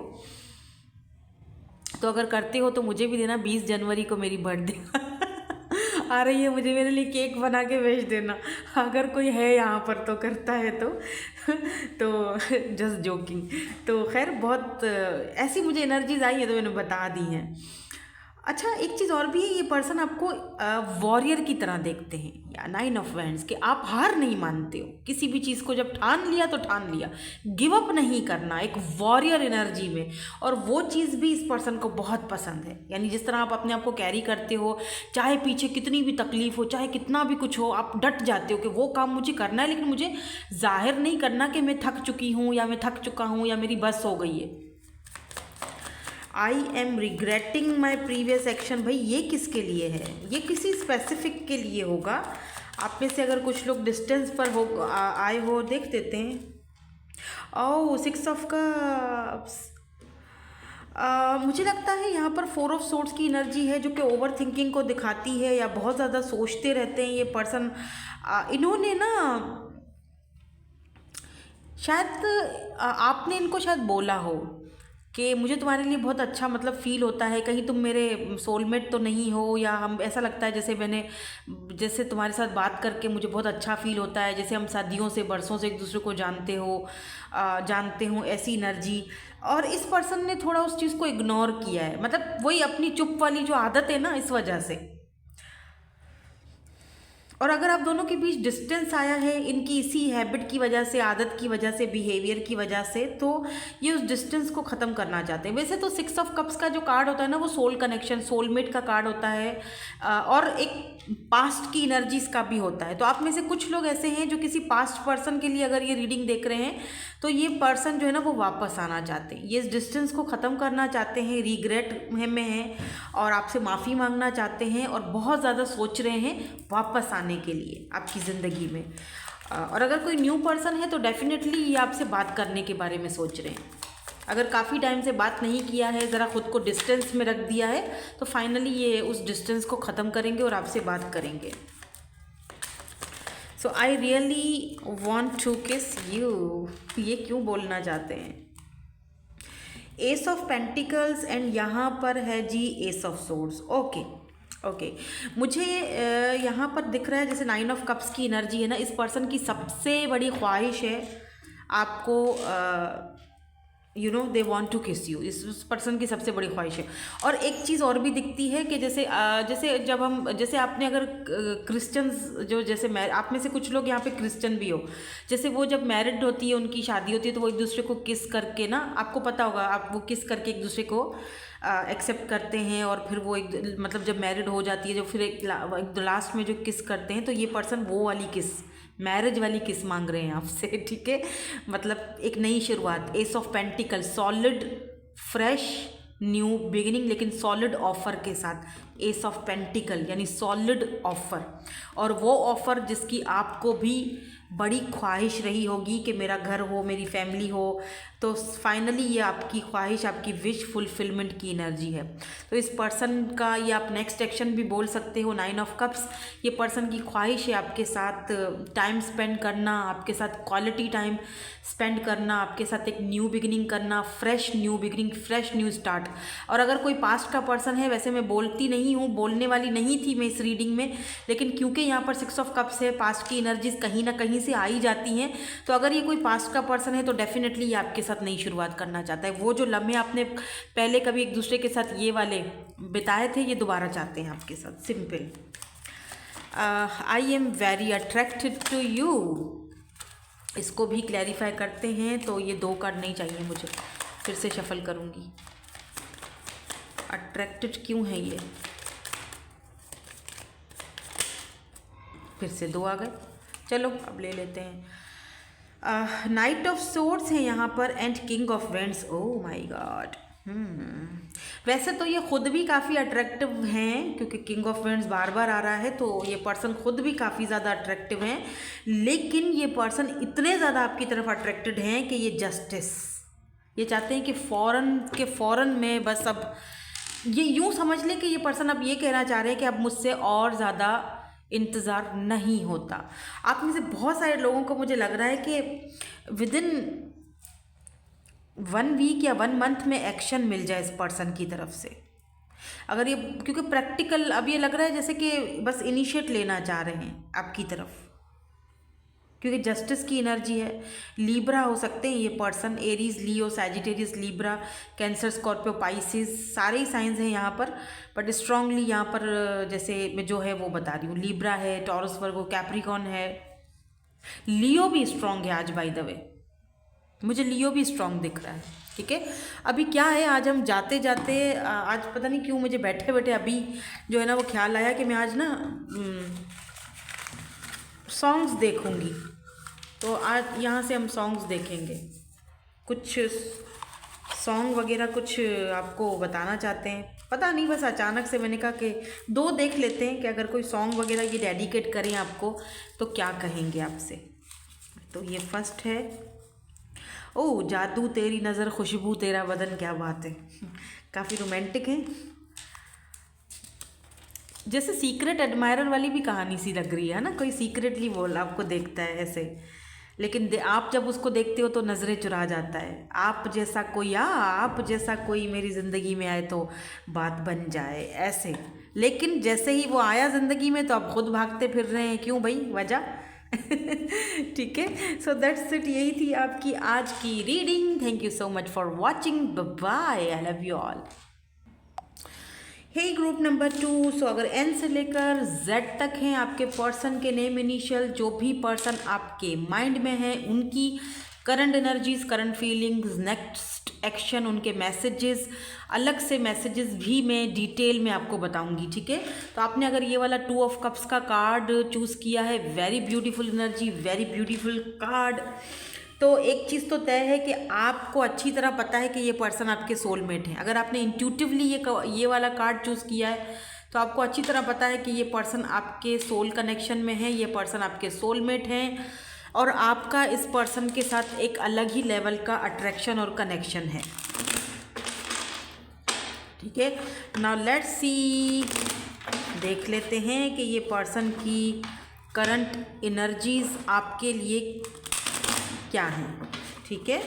तो अगर करते हो तो मुझे भी देना, 20 जनवरी को मेरी बर्थडे आ रही है, मुझे मेरे लिए केक बना के भेज देना अगर कोई है यहाँ पर तो, करता है तो जस्ट जोकिंग। तो खैर बहुत ऐसी मुझे एनर्जीज आई है तो मैंने बता दी हैं। अच्छा एक चीज़ और भी है, ये पर्सन आपको वॉरियर की तरह देखते हैं, या 9 ऑफ वैंड्स, कि आप हार नहीं मानते हो किसी भी चीज़ को, जब ठान लिया तो ठान लिया, गिव अप नहीं करना, एक वॉरियर एनर्जी में। और वो चीज़ भी इस पर्सन को बहुत पसंद है, यानी जिस तरह आप अपने आप को कैरी करते हो, चाहे पीछे कितनी भी तकलीफ हो, चाहे कितना भी कुछ हो, आप डट जाते हो कि वो काम मुझे करना है, लेकिन मुझे जाहिर नहीं करना कि मैं थक चुकी हूँ या मैं थक चुका हूँ या मेरी बस हो गई है। I am regretting my previous action, भाई ये किसके लिए है, ये किसी स्पेसिफिक के लिए होगा। आप में से अगर कुछ लोग डिस्टेंस पर हो आए हो, देख देते हैं। ओह 6 ऑफ कप्स, मुझे लगता है यहाँ पर 4 ऑफ सोर्ड्स की एनर्जी है, जो कि ओवर थिंकिंग को दिखाती है, या बहुत ज़्यादा सोचते रहते हैं ये पर्सन। इन्होंने ना शायद आपने इनको शायद बोला हो कि मुझे तुम्हारे लिए बहुत अच्छा मतलब फ़ील होता है, कहीं तुम मेरे सोलमेट तो नहीं हो, या हम ऐसा लगता है जैसे तुम्हारे साथ बात करके मुझे बहुत अच्छा फ़ील होता है, जैसे हम सदियों से बरसों से एक दूसरे को जानते हो, ऐसी एनर्जी। और इस पर्सन ने थोड़ा उस चीज़ को इग्नोर किया है, मतलब वही अपनी चुप वाली जो आदत है ना, इस वजह से। और अगर आप दोनों के बीच डिस्टेंस आया है इनकी इसी हैबिट की वजह से, आदत की वजह से, बिहेवियर की वजह से, तो ये उस डिस्टेंस को ख़त्म करना चाहते हैं। वैसे तो 6 ऑफ कप्स का जो कार्ड होता है ना, वो सोल कनेक्शन, सोलमेट का कार्ड होता है, और एक पास्ट की एनर्जीज का भी होता है। तो आप में से कुछ लोग ऐसे हैं जो किसी पास्ट पर्सन के लिए अगर ये रीडिंग देख रहे हैं, तो ये पर्सन जो है ना वो वापस आना चाहते हैं, ये इस डिस्टेंस को ख़त्म करना चाहते हैं, रिग्रेट में हैं और आपसे माफ़ी मांगना चाहते हैं, और बहुत ज़्यादा सोच रहे हैं वापस आने के लिए आपकी ज़िंदगी में। और अगर कोई न्यू पर्सन है तो डेफिनेटली ये आपसे बात करने के बारे में सोच रहे हैं। अगर काफ़ी टाइम से बात नहीं किया है, ज़रा ख़ुद को डिस्टेंस में रख दिया है, तो फाइनली ये उस डिस्टेंस को ख़त्म करेंगे और आपसे बात करेंगे। सो आई really want to kiss you, ये क्यों बोलना चाहते हैं? एस ऑफ पेंटिकल्स एंड यहाँ पर है G S of swords. Okay okay, मुझे यहाँ पर दिख रहा है जैसे 9 ऑफ कप्स की एनर्जी है ना, इस पर्सन की सबसे बड़ी ख्वाहिश है आपको, you know they want to kiss you, इस पर्सन की सबसे बड़ी ख्वाहिश है। और एक चीज़ और भी दिखती है कि जैसे जब हम, जैसे आपने अगर क्रिश्चियंस जो, जैसे आप में से कुछ लोग यहाँ पे क्रिश्चियन भी हो, जैसे वो जब मैरिड होती है, उनकी शादी होती है, तो वो एक दूसरे को किस करके ना, आपको पता होगा, आप वो किस करके एक दूसरे को एक्सेप्ट करते हैं, और फिर वो एक मतलब जब मैरिड हो जाती है, जो फिर एक लास्ट में जो किस करते हैं, तो ये पर्सन वो वाली किस, मैरिज वाली किस मांग रहे हैं आपसे, ठीक है। मतलब एक नई शुरुआत, S of pentacle, solid fresh new beginning, लेकिन सॉलिड ऑफर के साथ, एस ऑफ पेंटिकल यानी सॉलिड ऑफर, और वो ऑफर जिसकी आपको भी बड़ी ख्वाहिश रही होगी कि मेरा घर हो, मेरी फैमिली हो, तो फाइनली ये आपकी ख्वाहिश, आपकी विश फुलफिलमेंट की एनर्जी है। तो इस पर्सन का ये आप नेक्स्ट एक्शन भी बोल सकते हो, 9 ऑफ कप्स, ये पर्सन की ख्वाहिश है आपके साथ टाइम स्पेंड करना, आपके साथ क्वालिटी टाइम स्पेंड करना, आपके साथ एक न्यू बिगिनिंग करना, fresh new beginning, fresh new start. और अगर कोई पास्ट का पर्सन है, वैसे मैं बोलती नहीं हूँ, बोलने वाली नहीं थी मैं इस रीडिंग में, लेकिन क्योंकि यहाँ पर 6 ऑफ कप्स है, पास्ट की एनर्जीज कहीं ना कहीं से आई जाती हैं, तो अगर ये कोई पास्ट का पर्सन है तो डेफिनेटली ये आपके साथ नई शुरुआत करना चाहता है। वो जो लम्हे आपने पहले कभी एक दूसरे के साथ ये वाले बिताए थे, ये दोबारा चाहते हैं आपके साथ, simple. I am very attracted to you, इसको भी क्लैरिफाई करते हैं। तो ये 2 कार्ड नहीं चाहिए मुझे, फिर से शफल करूँगी। अट्रैक्टेड क्यों है ये, फिर से 2 आ गए, चलो अब ले लेते हैं। नाइट ऑफ सोर्ड्स है यहाँ पर and king of vends. Oh my God, वैसे तो ये खुद भी काफ़ी अट्रैक्टिव हैं, क्योंकि किंग ऑफ वेंड्स बार बार आ रहा है, तो ये पर्सन खुद भी काफ़ी ज़्यादा अट्रैक्टिव हैं, लेकिन ये पर्सन इतने ज़्यादा आपकी तरफ अट्रैक्टेड हैं कि ये जस्टिस, ये चाहते हैं कि फ़ौरन में बस, अब ये यूँ समझ लें कि ये पर्सन अब ये कहना चाह रहे हैं कि अब मुझसे और ज़्यादा इंतज़ार नहीं होता। आप में से बहुत सारे लोगों को मुझे लग रहा है कि विदिन 1 वीक या 1 मंथ में एक्शन मिल जाए इस पर्सन की तरफ से। अगर ये, क्योंकि प्रैक्टिकल अब ये लग रहा है जैसे कि बस इनिशिएट लेना चाह रहे हैं आपकी तरफ, क्योंकि जस्टिस की एनर्जी है। लीब्रा हो सकते हैं ये person, Aries, Leo, Sagittarius, Libra, Cancer, Scorpio, Pisces, सारे ही साइंस हैं यहाँ पर, बट स्ट्रांगली यहाँ पर जैसे मैं जो है वो बता रही हूँ, लीब्रा है, टॉरस, वर्गो, कैप्रिकॉन है, लियो भी स्ट्रांग है आज, बाय द वे मुझे लियो भी स्ट्रांग दिख रहा है, ठीक है। अभी क्या है, आज हम जाते जाते, आज पता नहीं क्यों मुझे बैठे बैठे अभी जो है ना वो ख्याल आया कि मैं आज ना सॉन्ग्स देखूंगी, तो आज यहाँ से हम सॉन्ग्स देखेंगे, कुछ सॉन्ग वगैरह कुछ आपको बताना चाहते हैं, पता नहीं, बस अचानक से मैंने कहा कि 2 देख लेते हैं कि अगर कोई सॉन्ग वगैरह ये डेडिकेट करें आपको तो क्या कहेंगे आपसे। तो ये फर्स्ट है, ओह जादू तेरी नज़र, खुशबू तेरा बदन, क्या बात है, काफ़ी रोमांटिक है, जैसे सीक्रेट एडमायरर वाली भी कहानी सी लग रही है ना, कोई सीक्रेटली बोल आपको देखता है ऐसे, लेकिन आप जब उसको देखते हो तो नज़रें चुरा जाता है। आप जैसा कोई मेरी ज़िंदगी में आए तो बात बन जाए, ऐसे, लेकिन जैसे ही वो आया ज़िंदगी में तो आप खुद भागते फिर रहे हैं, क्यों भाई, वजह ठीक है। सो दैट्स इट, यही थी आपकी आज की reading. Thank you so much for watching, bye, I love you all. Hey group number 2, so अगर एन से लेकर जेड तक हैं आपके पर्सन के नेम इनिशियल, जो भी पर्सन आपके माइंड में है, उनकी current energies, current feelings, next action, उनके मैसेजेस, अलग से मैसेजेस भी मैं डिटेल में आपको बताऊंगी, ठीक है। तो आपने अगर ये वाला 2 ऑफ कप्स का कार्ड चूज़ किया है, very beautiful energy, very beautiful card. तो एक चीज़ तो तय है कि आपको अच्छी तरह पता है कि ये पर्सन आपके सोलमेट हैं। अगर आपने इंट्यूटिवली ये वाला कार्ड चूज़ किया है तो आपको अच्छी तरह पता है कि ये पर्सन आपके सोल कनेक्शन में है, ये पर्सन आपके सोलमेट हैं। और आपका इस पर्सन के साथ एक अलग ही लेवल का अट्रैक्शन और कनेक्शन है। ठीक है, नाउ लेट्स सी, देख लेते हैं कि ये पर्सन की करंट एनर्जीज आपके लिए क्या हैं। ठीक है,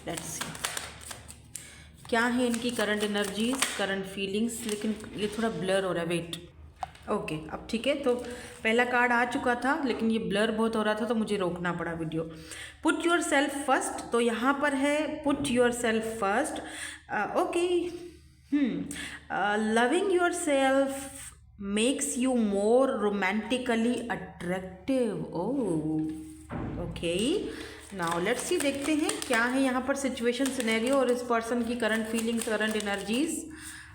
लेट्स सी क्या है इनकी करंट एनर्जीज, करंट फीलिंग्स। लेकिन ये थोड़ा ब्लर हो रहा है, वेट। ओके, अब ठीक है। तो पहला कार्ड आ चुका था लेकिन ये ब्लर बहुत हो रहा था तो मुझे रोकना पड़ा video. Put your self first, तो यहाँ पर है put your self first. Okay, loving your self makes you more romantically attractive. Oh okay, now let's see, देखते हैं क्या है यहाँ पर सिचुएशन सिनेरियो और इस पर्सन की करंट फीलिंग्स, करंट एनर्जीज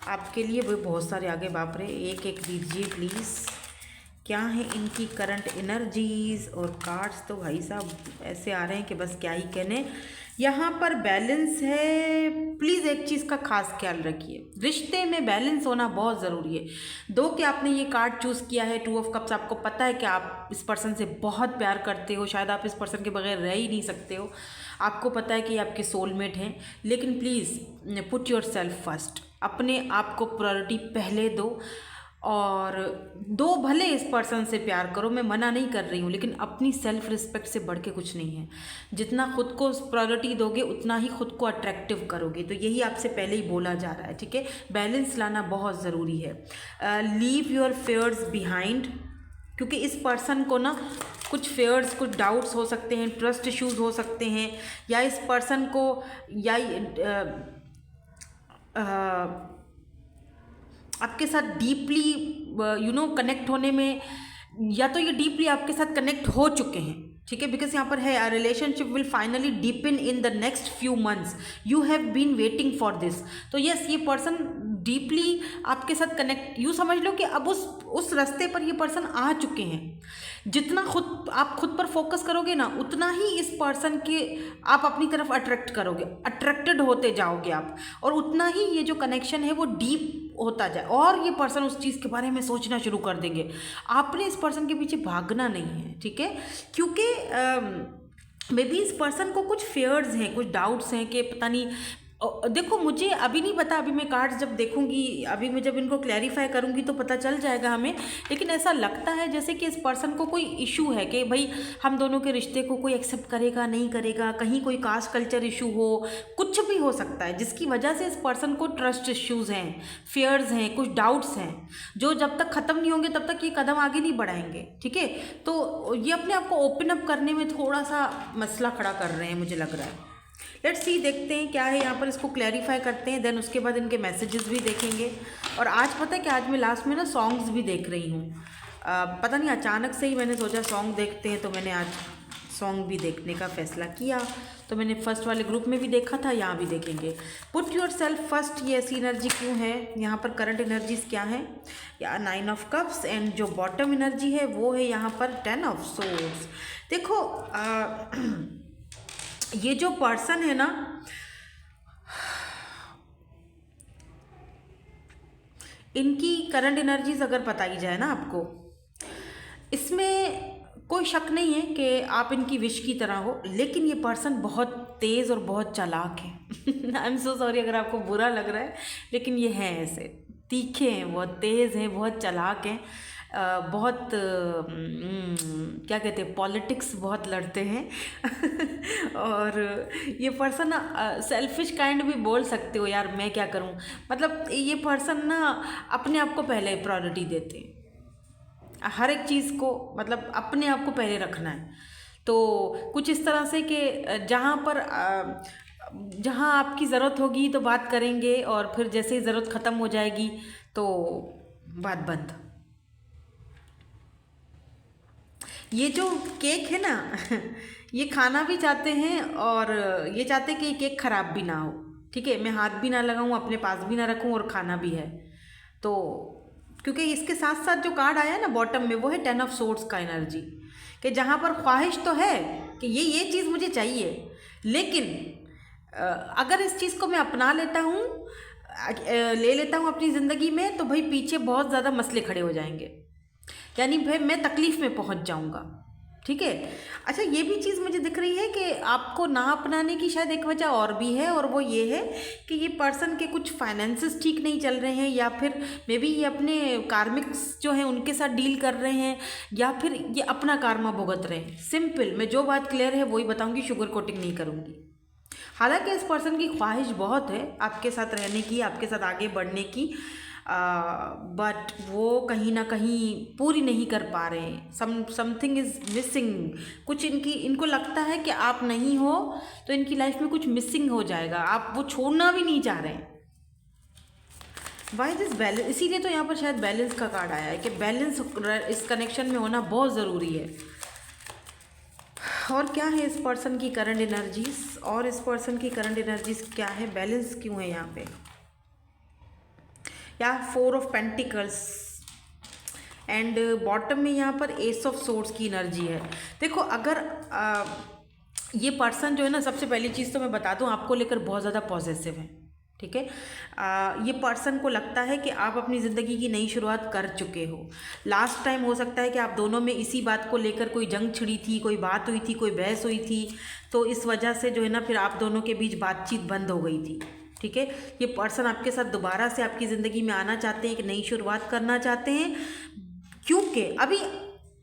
आपके लिए। वो बहुत सारे आगे, बाप रे, एक एक दीजिए प्लीज़। क्या है इनकी करंट एनर्जीज। और कार्ड्स तो भाई साहब ऐसे आ रहे हैं कि बस क्या ही कहने। यहाँ पर बैलेंस है। प्लीज़ एक चीज़ का खास ख्याल रखिए, रिश्ते में बैलेंस होना बहुत ज़रूरी है। दो कि आपने ये कार्ड चूज़ किया है, 2 ऑफ कप्स, आपको पता है कि आप इस पर्सन से बहुत प्यार करते हो, शायद आप इस पर्सन के बगैर रह ही नहीं सकते हो, आपको पता है कि ये आपके सोलमेट हैं। लेकिन please put your self first, अपने आप को प्रायोरिटी पहले दो। और दो, भले इस पर्सन से प्यार करो, मैं मना नहीं कर रही हूँ, लेकिन अपनी सेल्फ रिस्पेक्ट से बढ़ के कुछ नहीं है। जितना खुद को प्रायोरिटी दोगे उतना ही खुद को अट्रैक्टिव करोगे। तो यही आपसे पहले ही बोला जा रहा है। ठीक है, बैलेंस लाना बहुत ज़रूरी है। लीव योर फेयर्स बिहाइंड, क्योंकि इस पर्सन को ना कुछ फेयर्स, कुछ डाउट्स हो सकते हैं, ट्रस्ट इश्यूज हो सकते हैं, या इस पर्सन को या आपके साथ डीपली कनेक्ट होने में, या तो ये डीपली आपके साथ कनेक्ट हो चुके हैं। ठीक है, बिकॉज यहाँ पर है a relationship will finally deepen in the next few months, you have been waiting for this. तो यस, ये पर्सन डीपली आपके साथ कनेक्ट, यूँ समझ लो कि अब उस रास्ते पर ये पर्सन आ चुके हैं। जितना आप खुद पर फोकस करोगे ना, उतना ही इस पर्सन के आप अपनी तरफ अट्रैक्ट करोगे, अट्रैक्टेड होते जाओगे आप, और उतना ही ये जो कनेक्शन है वो डीप होता जाए, और ये पर्सन उस चीज़ के बारे में सोचना शुरू कर देंगे। आपने इस पर्सन के पीछे भागना नहीं है। ठीक है, क्योंकि मे बी इस पर्सन को कुछ फेयर्स हैं, कुछ डाउट्स हैं कि पता नहीं। देखो, मुझे अभी नहीं पता, अभी मैं कार्ड्स जब देखूंगी, अभी मैं जब इनको क्लैरिफाई करूंगी तो पता चल जाएगा हमें। लेकिन ऐसा लगता है जैसे कि इस पर्सन को कोई इशू है कि भाई हम दोनों के रिश्ते को कोई एक्सेप्ट करेगा नहीं करेगा, कहीं कोई कास्ट कल्चर इशू हो, कुछ भी हो सकता है जिसकी वजह से इस पर्सन को ट्रस्ट इश्यूज़ हैं, फेयर्स हैं, कुछ डाउट्स हैं, जो जब तक ख़त्म नहीं होंगे तब तक ये कदम आगे नहीं बढ़ाएंगे। ठीक है, तो ये अपने आप को ओपन अप करने में थोड़ा सा मसला खड़ा कर रहे हैं, मुझे लग रहा है। लेट्स सी, देखते हैं क्या है यहाँ पर, इसको क्लैरिफाई करते हैं, देन उसके बाद इनके मैसेजेस भी देखेंगे। और आज पता है कि आज मैं लास्ट में ना सॉन्ग्स भी देख रही हूँ। पता नहीं, अचानक से ही मैंने सोचा सॉन्ग देखते हैं, तो मैंने आज सॉन्ग भी देखने का फैसला किया। तो मैंने फर्स्ट वाले ग्रुप में भी देखा था, यहाँ भी देखेंगे। पुट योर सेल्फ फर्स्ट, ये ऐसी एनर्जी क्यों है, यहाँ पर करंट एनर्जीज क्या है, या 9 ऑफ कप्स, एंड जो बॉटम एनर्जी है वो है यहाँ पर 10 ऑफ सोर्ड्स। देखो, ये जो पर्सन है ना, इनकी करंट एनर्जीज अगर बताई जाए ना आपको, इसमें कोई शक नहीं है कि आप इनकी विश की तरह हो, लेकिन ये पर्सन बहुत तेज़ और बहुत चालाक है। आई एम सो सॉरी अगर आपको बुरा लग रहा है, लेकिन ये हैं ऐसे, तीखे हैं, बहुत तेज़ हैं, बहुत चालाक हैं, बहुत क्या कहते हैं, पॉलिटिक्स बहुत लड़ते हैं। और ये पर्सन सेल्फिश काइंड भी बोल सकते हो यार, मैं क्या करूं, मतलब ये पर्सन ना अपने आप को पहले प्रायोरिटी देते हैं, हर एक चीज़ को, मतलब अपने आप को पहले रखना है। तो कुछ इस तरह से कि जहाँ आपकी ज़रूरत होगी तो बात करेंगे, और फिर जैसे ही ज़रूरत ख़त्म हो जाएगी तो बात बंद। ये जो केक है ना, ये खाना भी चाहते हैं, और ये चाहते हैं कि ये केक ख़राब भी ना हो। ठीक है, मैं हाथ भी ना लगाऊं, अपने पास भी ना रखूं, और खाना भी है। तो क्योंकि इसके साथ साथ जो कार्ड आया है ना बॉटम में, वो है 10 ऑफ सोर्ड्स का एनर्जी, कि जहाँ पर ख्वाहिश तो है कि ये चीज़ मुझे चाहिए, लेकिन अगर इस चीज़ को मैं अपना लेता हूँ ले लेता हूँ अपनी ज़िंदगी में, तो भाई पीछे बहुत ज़्यादा मसले खड़े हो जाएंगे, यानी भाई मैं तकलीफ़ में पहुँच जाऊँगा। ठीक है। अच्छा, ये भी चीज़ मुझे दिख रही है कि आपको ना अपनाने की शायद एक वजह और भी है, और वो ये है कि ये पर्सन के कुछ फाइनेंसेस ठीक नहीं चल रहे हैं, या फिर मे बी ये अपने कार्मिक्स जो हैं उनके साथ डील कर रहे हैं, या फिर ये अपना कार्मा भुगत रहे हैं। सिंपल, मैं जो बात क्लियर है वही बताऊंगी, शुगर कोटिंग नहीं करूंगी। हालांकि इस पर्सन की ख्वाहिश बहुत है आपके साथ रहने की, आपके साथ आगे बढ़ने की, बट वो कहीं ना कहीं पूरी नहीं कर पा रहे हैं। Something is missing. कुछ इनको लगता है कि आप नहीं हो तो इनकी लाइफ में कुछ मिसिंग हो जाएगा, आप वो छोड़ना भी नहीं चाह रहे हैं। वाई दिस बैलेंस, इसीलिए तो यहाँ पर शायद बैलेंस का कार्ड आया है कि बैलेंस इस कनेक्शन में होना बहुत ज़रूरी है। और क्या है इस पर्सन की करंट एनर्जीज, और इस पर्सन की करंट एनर्जीज क्या है, बैलेंस क्यों है यहाँ पे। या 4 ऑफ पेंटिकल्स एंड बॉटम में यहाँ पर एस ऑफ सोर्ड्स की एनर्जी है। देखो, अगर ये पर्सन जो है ना, सबसे पहली चीज़ तो मैं बता दूँ, आपको लेकर बहुत ज़्यादा पॉजिटिव है। ठीक है। ये पर्सन को लगता है कि आप अपनी ज़िंदगी की नई शुरुआत कर चुके हो। लास्ट टाइम हो सकता है कि आप दोनों में इसी बात को लेकर कोई जंग छिड़ी थी, कोई बात हुई थी, कोई बहस हुई थी, तो इस वजह से जो है ना फिर आप दोनों के बीच बातचीत बंद हो गई थी। ठीक है। ये पर्सन आपके साथ दोबारा से आपकी ज़िंदगी में आना चाहते हैं, एक नई शुरुआत करना चाहते हैं, क्योंकि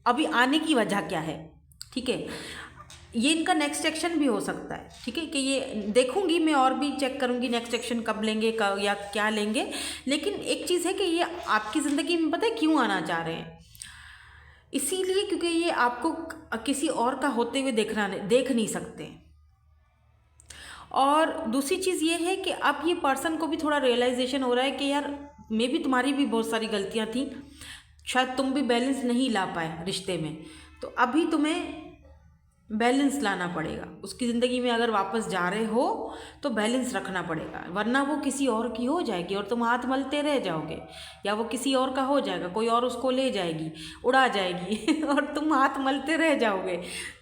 अभी आने की वजह क्या है। ठीक है। ये इनका नेक्स्ट एक्शन भी हो सकता है। ठीक है, कि ये देखूंगी मैं, और भी चेक करूंगी नेक्स्ट एक्शन कब लेंगे, कब या क्या लेंगे। लेकिन एक चीज़ है कि ये आपकी ज़िंदगी में पता है क्यों आना चाह रहे हैं, इसीलिए क्योंकि ये आपको किसी और का होते हुए देख नहीं सकते। और दूसरी चीज़ ये है कि अब ये पर्सन को भी थोड़ा रियलाइजेशन हो रहा है कि यार मे भी तुम्हारी भी बहुत सारी गलतियाँ थी, शायद तुम भी बैलेंस नहीं ला पाए रिश्ते में, तो अभी तुम्हें बैलेंस लाना पड़ेगा। उसकी ज़िंदगी में अगर वापस जा रहे हो तो बैलेंस रखना पड़ेगा, वरना वो किसी और की हो जाएगी और तुम हाथ मलते रह जाओगे, या वो किसी और का हो जाएगा, कोई और उसको ले जाएगी, उड़ा जाएगी और तुम हाथ मलते रह जाओगे।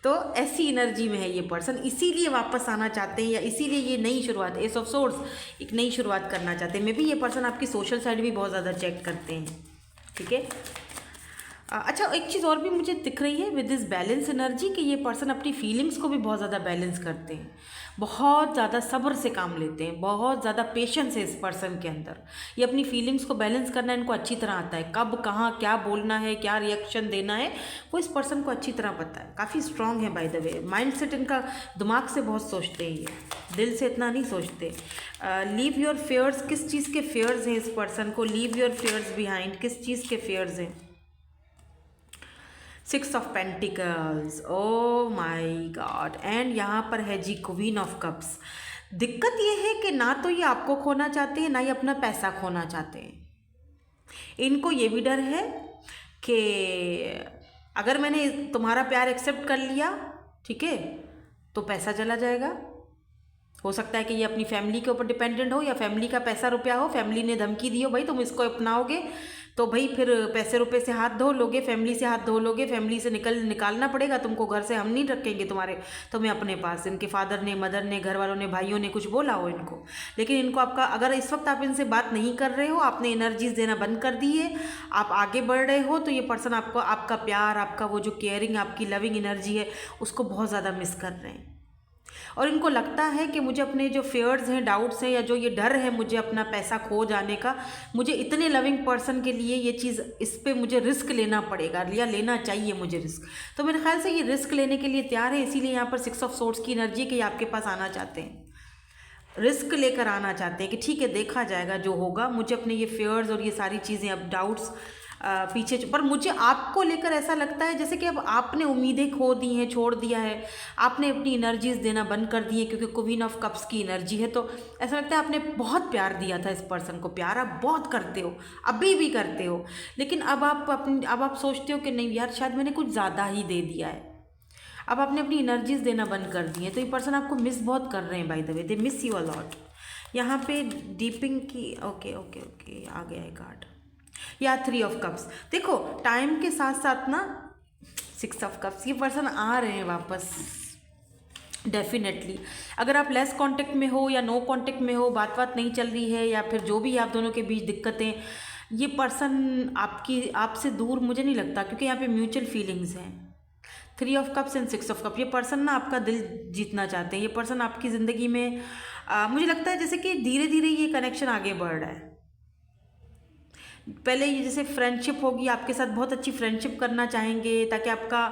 तो ऐसी एनर्जी में है ये पर्सन, इसीलिए वापस आना चाहते हैं, या इसीलिए ये नई शुरुआत, एस ऑफ सोर्ड्स, एक नई शुरुआत करना चाहते हैं। मे बी ये पर्सन आपकी सोशल साइड भी बहुत ज़्यादा चेक करते हैं। ठीक है। अच्छा, एक चीज़ और भी मुझे दिख रही है विद दिस बैलेंस एनर्जी, कि ये पर्सन अपनी फीलिंग्स को भी बहुत ज़्यादा बैलेंस करते हैं, बहुत ज़्यादा सब्र से काम लेते हैं, बहुत ज़्यादा पेशेंस है इस पर्सन के अंदर। ये अपनी फीलिंग्स को बैलेंस करना इनको अच्छी तरह आता है, कब कहाँ क्या बोलना है, क्या रिएक्शन देना है, वो इस पर्सन को अच्छी तरह पता है। काफ़ी स्ट्रांग है by the way, mind set इनका, दिमाग से बहुत सोचते हैं ये, दिल से इतना नहीं सोचते। लीव योर फेयर्स, किस चीज़ के फेयर्स हैं इस पर्सन को, लीव योर फेयर्स बिहाइंड, किस चीज़ के फेयर्स हैं। 6 of pentacles, oh my God, and यहाँ पर है जी क्वीन ऑफ कप्स। दिक्कत ये है कि ना तो ये आपको खोना चाहते हैं, ना ये अपना पैसा खोना चाहते हैं। इनको ये भी डर है कि अगर मैंने तुम्हारा प्यार एक्सेप्ट कर लिया, ठीक है, तो पैसा चला जाएगा। हो सकता है कि ये अपनी फैमिली के ऊपर डिपेंडेंट हो, या फैमिली का पैसा रुपया हो, फैमिली ने धमकी दी हो, भाई तुम इसको अपनाओगे तो भाई फिर पैसे रुपए से हाथ धो लोगे, फैमिली से हाथ धो लोगे, फैमिली से निकालना पड़ेगा तुमको, घर से हम नहीं रखेंगे तुम्हें अपने पास। इनके फादर ने, मदर ने, घर वालों ने, भाइयों ने कुछ बोला हो इनको, लेकिन इनको आपका, अगर इस वक्त आप इनसे बात नहीं कर रहे हो, आपने एनर्जीज देना बंद कर दी है, आप आगे बढ़ रहे हो, तो ये पर्सन आपको, आपका प्यार, आपका वो जो केयरिंग, आपकी लविंग एनर्जी है, उसको बहुत ज़्यादा मिस कर रहे हैं। और इनको लगता है कि मुझे अपने जो फेयर्स हैं, डाउट्स हैं, या जो ये डर है मुझे अपना पैसा खो जाने का, मुझे इतने लविंग पर्सन के लिए ये चीज़, इस पे मुझे रिस्क लेना पड़ेगा, या लेना चाहिए मुझे रिस्क। तो मेरे ख्याल से ये रिस्क लेने के लिए तैयार है, इसीलिए यहाँ पर 6 ऑफ सोर्ड्स की एनर्जी कि आपके पास आना चाहते हैं, रिस्क लेकर आना चाहते हैं कि ठीक है देखा जाएगा जो होगा, मुझे अपने ये फेयर्स और ये सारी चीज़ें, अब डाउट्स पीछे, पर मुझे आपको लेकर ऐसा लगता है जैसे कि अब आपने उम्मीदें खो दी हैं, छोड़ दिया है, आपने अपनी एनर्जीज देना बंद कर दी है, क्योंकि क्वीन ऑफ कप्स की एनर्जी है। तो ऐसा लगता है आपने बहुत प्यार दिया था इस पर्सन को, प्यार आप बहुत करते हो, अभी भी करते हो, लेकिन अब आप सोचते हो कि नहीं यार शायद मैंने कुछ ज़्यादा ही दे दिया है, अब आपने अपनी एनर्जीज देना बंद कर दी है। तो ये पर्सन आपको मिस बहुत कर रहे हैं, by the way they miss you a lot. यहाँ पे डीपिंग की, ओके ओके ओके, आ गया है कार्ड, या 3 ऑफ कप्स। देखो टाइम के साथ साथ ना 6 ऑफ कप्स, ये पर्सन आ रहे हैं वापस, डेफिनेटली अगर आप लेस कांटेक्ट में हो या नो कांटेक्ट में हो, बात नहीं चल रही है, या फिर जो भी आप दोनों के बीच दिक्कतें, ये पर्सन आपसे दूर मुझे नहीं लगता, क्योंकि यहाँ पे म्यूचुअल फीलिंग्स हैं। 3 of cups and 6 of cup, ये पर्सन ना आपका दिल जीतना चाहते हैं। ये पर्सन आपकी ज़िंदगी में मुझे लगता है जैसे कि धीरे धीरे ये कनेक्शन आगे बढ़ रहा है। पहले ये जैसे फ्रेंडशिप होगी, आपके साथ बहुत अच्छी फ्रेंडशिप करना चाहेंगे, ताकि आपका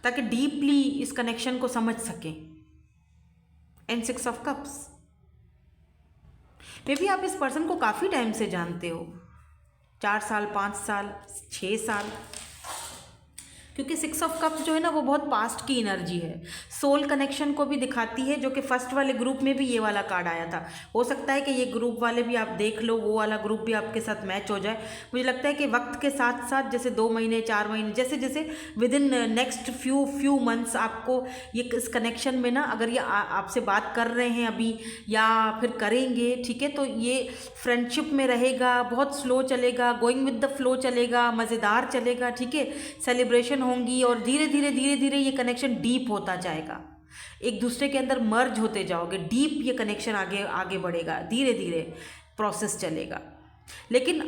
ताकि डीपली इस कनेक्शन को समझ सकें। And 6 of cups, may be आप इस पर्सन को काफ़ी टाइम से जानते हो, 4 साल, 5 साल, 6 साल, क्योंकि 6 ऑफ कप्स जो है ना वो बहुत पास्ट की एनर्जी है, सोल कनेक्शन को भी दिखाती है, जो कि फर्स्ट वाले ग्रुप में भी ये वाला कार्ड आया था। हो सकता है कि ये ग्रुप वाले भी आप देख लो, वो वाला ग्रुप भी आपके साथ मैच हो जाए। मुझे लगता है कि वक्त के साथ साथ जैसे 2 महीने 4 महीने जैसे जैसे with in next few months आपको ये इस कनेक्शन में ना, अगर ये आपसे बात कर रहे हैं अभी या फिर करेंगे, ठीक है, तो ये फ्रेंडशिप में रहेगा, बहुत स्लो चलेगा, गोइंग विद द फ्लो चलेगा, मज़ेदार चलेगा, ठीक है, सेलिब्रेशन होंगी, और धीरे धीरे ये कनेक्शन डीप होता जाएगा, एक दूसरे के अंदर मर्ज होते जाओगे, डीप ये कनेक्शन आगे बढ़ेगा, धीरे धीरे प्रोसेस चलेगा। लेकिन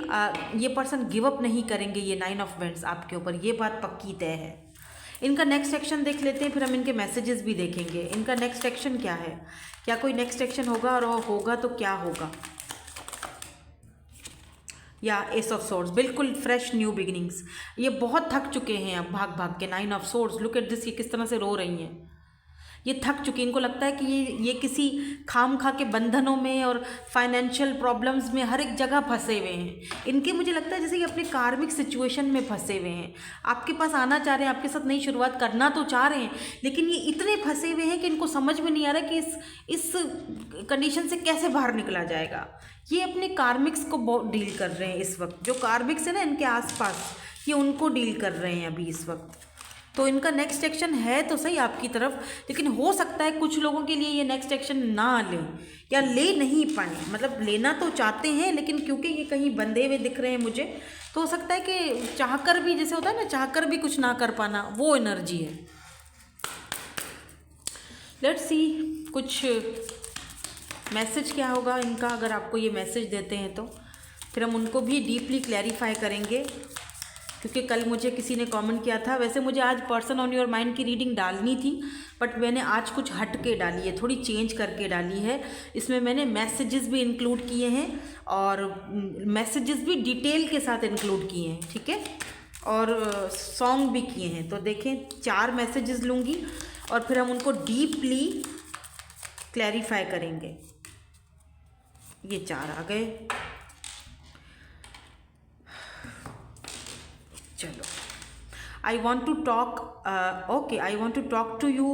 ये पर्सन गिव अप नहीं करेंगे, ये 9 ऑफ वेंट्स आपके ऊपर, ये बात पक्की तय है। इनका नेक्स्ट एक्शन देख लेते हैं, फिर हम इनके मैसेजेस भी देखेंगे। इनका नेक्स्ट एक्शन क्या है, क्या कोई नेक्स्ट एक्शन होगा, और होगा तो क्या होगा। या एस ऑफ सोर्ड्स, बिल्कुल फ्रेश न्यू बिगिनिंग्स। ये बहुत थक चुके हैं अब भाग भाग के। 9 of swords, look at this, ये किस तरह से रो रही हैं। ये थक चुकी, इनको लगता है कि ये किसी खाम खा के बंधनों में और फाइनेंशियल प्रॉब्लम्स में हर एक जगह फंसे हुए हैं। इनके मुझे लगता है जैसे कि अपने कार्मिक सिचुएशन में फंसे हुए हैं, आपके पास आना चाह रहे हैं, आपके साथ नई शुरुआत करना तो चाह रहे हैं, लेकिन ये इतने फंसे हुए हैं कि इनको समझ में नहीं आ रहा कि इस कंडीशन से कैसे बाहर निकला जाएगा। ये अपने कार्मिक्स को बहुत डील कर रहे हैं इस वक्त, जो कार्मिक्स है ना इनके आसपास, ये उनको डील कर रहे हैं अभी इस वक्त। तो इनका नेक्स्ट एक्शन है तो सही आपकी तरफ, लेकिन हो सकता है कुछ लोगों के लिए ये नेक्स्ट एक्शन ना लें या ले नहीं पाए। मतलब लेना तो चाहते हैं, लेकिन क्योंकि ये कहीं बंधे हुए दिख रहे हैं मुझे, तो हो सकता है कि चाहकर भी, जैसे होता है ना चाहकर भी कुछ ना कर पाना, वो एनर्जी है। लेट्स सी कुछ मैसेज क्या होगा इनका, अगर आपको ये मैसेज देते हैं तो फिर हम उनको भी डीपली क्लैरिफाई करेंगे। क्योंकि कल मुझे किसी ने कमेंट किया था, वैसे मुझे आज पर्सन ऑन योर माइंड की रीडिंग डालनी थी, बट मैंने आज कुछ हट के डाली है, थोड़ी चेंज करके डाली है। इसमें मैंने मैसेजेस भी इंक्लूड किए हैं, और मैसेजेस भी डिटेल के साथ इंक्लूड किए हैं, ठीक है, और सॉन्ग भी किए हैं। तो देखें, 4 मैसेजेस लूँगी और फिर हम उनको डीपली क्लैरिफाई करेंगे। ये 4 आ गए, चलो। I want to talk, okay, I want to talk to you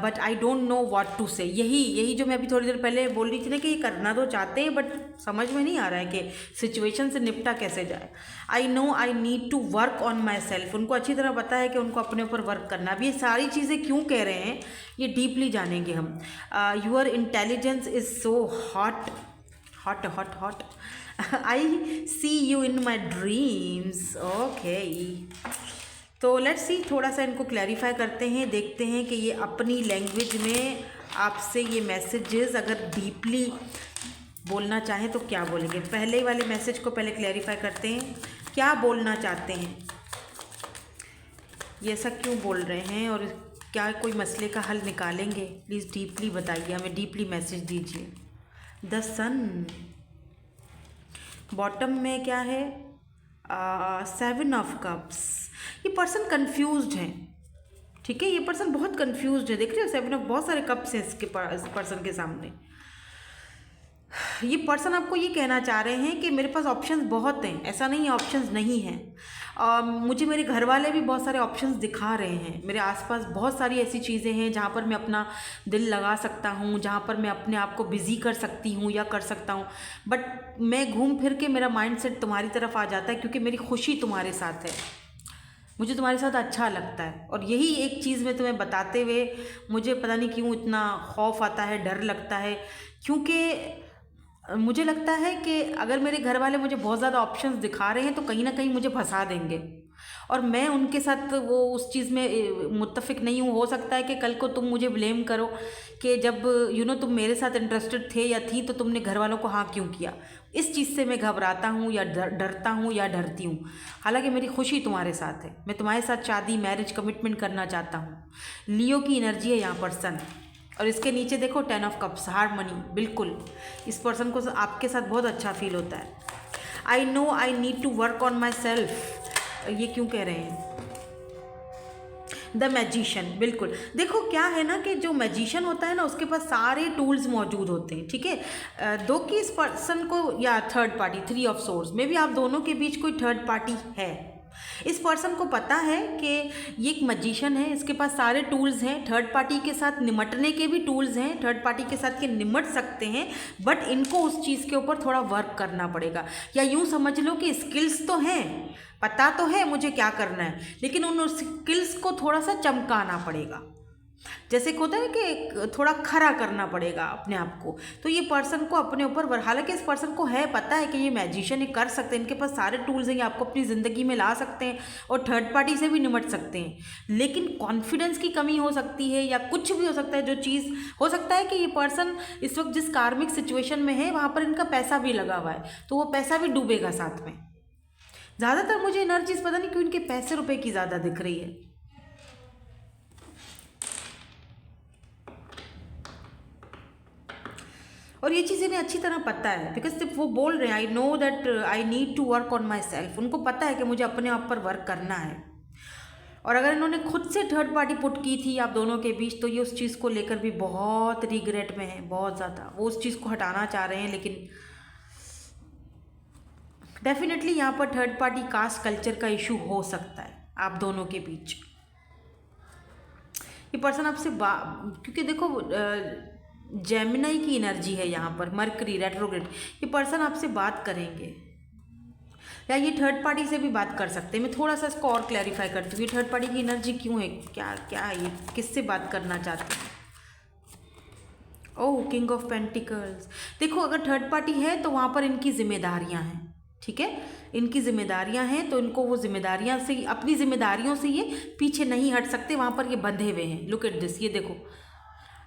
but I don't know what to say. यही जो मैं अभी थोड़ी देर पहले बोल रही थी ना, कि ये करना तो चाहते हैं बट समझ में नहीं आ रहा है कि सिचुएशन से निपटा कैसे जाए। I know I need to work on myself, उनको अच्छी तरह पता है कि उनको अपने ऊपर वर्क करना। अब ये सारी चीज़ें क्यों कह रहे हैं, ये डीपली जानेंगे हम। Your intelligence is so hot hot hot hot, I see you in my dreams, okay. तो लेट्स सी, थोड़ा सा इनको क्लैरिफाई करते हैं, देखते हैं कि ये अपनी लैंग्वेज में आपसे ये मैसेजेस अगर डीपली बोलना चाहें तो क्या बोलेंगे। पहले वाले मैसेज को पहले क्लैरिफाई करते हैं, क्या बोलना चाहते हैं, ये ऐसा क्यों बोल रहे हैं, और क्या कोई मसले का हल निकालेंगे। प्लीज़ डीपली बताइए, हमें डीपली मैसेज दीजिए। द सन, बॉटम में क्या है, 7 ऑफ कप्स। ये पर्सन कंफ्यूज्ड है, ठीक है, ये पर्सन बहुत कंफ्यूज्ड है। देख रहे हो 7 ऑफ, बहुत सारे कप्स हैं इसके पर्सन के सामने। ये पर्सन आपको ये कहना चाह रहे हैं कि मेरे पास ऑप्शंस बहुत हैं, ऐसा नहीं है ऑप्शंस नहीं हैं। मुझे मेरे घर वाले भी बहुत सारे ऑप्शंस दिखा रहे हैं, मेरे आसपास बहुत सारी ऐसी चीज़ें हैं जहाँ पर मैं अपना दिल लगा सकता हूँ, जहाँ पर मैं अपने आप को बिज़ी कर सकती हूँ या कर सकता हूँ, बट मैं घूम फिर के मेरा माइंडसेट तुम्हारी तरफ आ जाता है, क्योंकि मेरी खुशी तुम्हारे साथ है, मुझे तुम्हारे साथ अच्छा लगता है। और यही एक चीज़ मैं तुम्हें बताते हुए मुझे पता नहीं क्यों इतना खौफ आता है, डर लगता है, क्योंकि मुझे लगता है कि अगर मेरे घर वाले मुझे बहुत ज़्यादा ऑप्शंस दिखा रहे हैं तो कहीं ना कहीं मुझे फंसा देंगे, और मैं उनके साथ वो उस चीज़ में मुत्तफिक नहीं हूँ। हो सकता है कि कल को तुम मुझे ब्लेम करो कि जब तुम मेरे साथ इंटरेस्टेड थे या थी तो तुमने घर वालों को हाँ क्यों किया। इस चीज़ से मैं घबराता हूँ या डरता हूँ या डरती हूँ। हालांकि मेरी खुशी तुम्हारे साथ है, मैं तुम्हारे साथ शादी, मैरिज, कमिटमेंट करना चाहता हूँ। लियो की एनर्जी है यहाँ पर्सन। और इसके नीचे देखो 10 ऑफ कप्स, हार्मनी। बिल्कुल इस पर्सन को आपके साथ बहुत अच्छा फील होता है। I know I need to work on myself, ये क्यों कह रहे हैं। द मैजिशियन, बिल्कुल देखो क्या है ना कि जो मैजिशियन होता है ना उसके पास सारे टूल्स मौजूद होते हैं, ठीक है। दो कि इस पर्सन को या थर्ड पार्टी, 3 ऑफ सोर्स में भी आप दोनों के बीच कोई थर्ड पार्टी है। इस पर्सन को पता है कि ये एक मैजिशियन है, इसके पास सारे टूल्स हैं, थर्ड पार्टी के साथ निमटने के भी टूल्स हैं, थर्ड पार्टी के साथ के निमट सकते हैं, बट इनको उस चीज़ के ऊपर थोड़ा वर्क करना पड़ेगा। या यूँ समझ लो कि स्किल्स तो हैं, पता तो है मुझे क्या करना है, लेकिन उन स्किल्स को थोड़ा सा चमकाना पड़ेगा। जैसे कि होता है कि थोड़ा खरा करना पड़ेगा अपने आप को। तो ये पर्सन को अपने ऊपर, हालांकि इस पर्सन को है पता है कि ये मैजिशियन, ये कर सकते हैं, इनके पास सारे टूल्स हैं, ये आपको अपनी ज़िंदगी में ला सकते हैं और थर्ड पार्टी से भी निमट सकते हैं। लेकिन कॉन्फिडेंस की कमी हो सकती है या कुछ भी हो सकता है, जो चीज़ हो सकता है कि ये पर्सन इस वक्त जिस कार्मिक सिचुएशन में है वहाँ पर इनका पैसा भी लगा हुआ है, तो वो पैसा भी डूबेगा साथ में। ज़्यादातर मुझे एनर्जीज पता नहीं क्यों इनके पैसे रुपए की ज़्यादा दिख रही है। और ये चीज़ इन्हें अच्छी तरह पता है, बिकॉज वो बोल रहे हैं I know that I need to work on myself. उनको पता है कि मुझे अपने आप पर वर्क करना है। और अगर इन्होंने खुद से थर्ड पार्टी पुट की थी आप दोनों के बीच, तो ये उस चीज़ को लेकर भी बहुत रिग्रेट में है, बहुत ज़्यादा। वो उस चीज़ को हटाना चाह रहे हैं, लेकिन डेफिनेटली यहाँ पर थर्ड पार्टी कास्ट कल्चर का इशू हो सकता है आप दोनों के बीच। ये पर्सन आपसे क्योंकि देखो जेमिनाई की एनर्जी है यहाँ पर, मरकरी रेट्रोग्रेड, ये पर्सन आपसे बात करेंगे या ये थर्ड पार्टी से भी बात कर सकते हैं। मैं थोड़ा सा इसको और क्लैरिफाई करती हूँ, ये थर्ड पार्टी की एनर्जी क्यों है, क्या क्या है, ये किससे बात करना चाहते हैं। ओह किंग ऑफ पेंटिकल्स, देखो अगर थर्ड पार्टी है तो वहाँ पर इनकी जिम्मेदारियाँ हैं, ठीक है, इनकी जिम्मेदारियां हैं, तो इनको वो जिम्मेदारियां से, अपनी जिम्मेदारियों से ये पीछे नहीं हट सकते, वहाँ पर ये बंधे हुए हैं। लुक एट दिस, ये देखो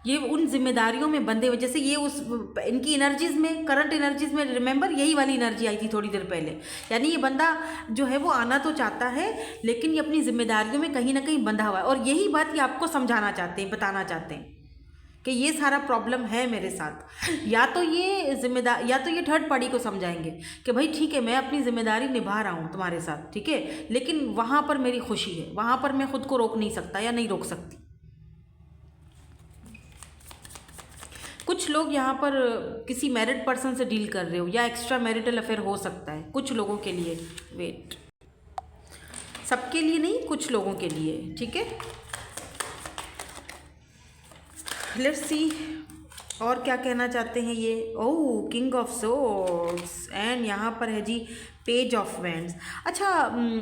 ये उन जिम्मेदारियों में बंधे हुए, जैसे ये उस इनकी एनर्जीज में, करंट एनर्जीज में रिमेंबर यही वाली एनर्जी आई थी थोड़ी देर पहले। यानी ये बंदा जो है वो आना तो चाहता है, लेकिन ये अपनी जिम्मेदारियों में कहीं ना कहीं बंधा हुआ है। और यही बात ये आपको समझाना चाहते हैं, बताना चाहते हैं कि ये सारा प्रॉब्लम है मेरे साथ। या तो ये थर्ड पार्टी को समझाएंगे कि भाई ठीक है मैं अपनी जिम्मेदारी निभा रहा हूँ तुम्हारे साथ, ठीक है, लेकिन वहाँ पर मेरी खुशी है, वहाँ पर मैं खुद को रोक नहीं सकता या नहीं रोक सकती। कुछ लोग यहाँ पर किसी मैरिड पर्सन से डील कर रहे हो या एक्स्ट्रा मैरिटल अफेयर हो सकता है कुछ लोगों के लिए। वेट, सबके लिए नहीं, कुछ लोगों के लिए, ठीक है। लेट्स सी और क्या कहना चाहते हैं ये। ओह किंग ऑफ सोर्ड्स, एंड यहाँ पर है जी पेज ऑफ वैंड्स। अच्छा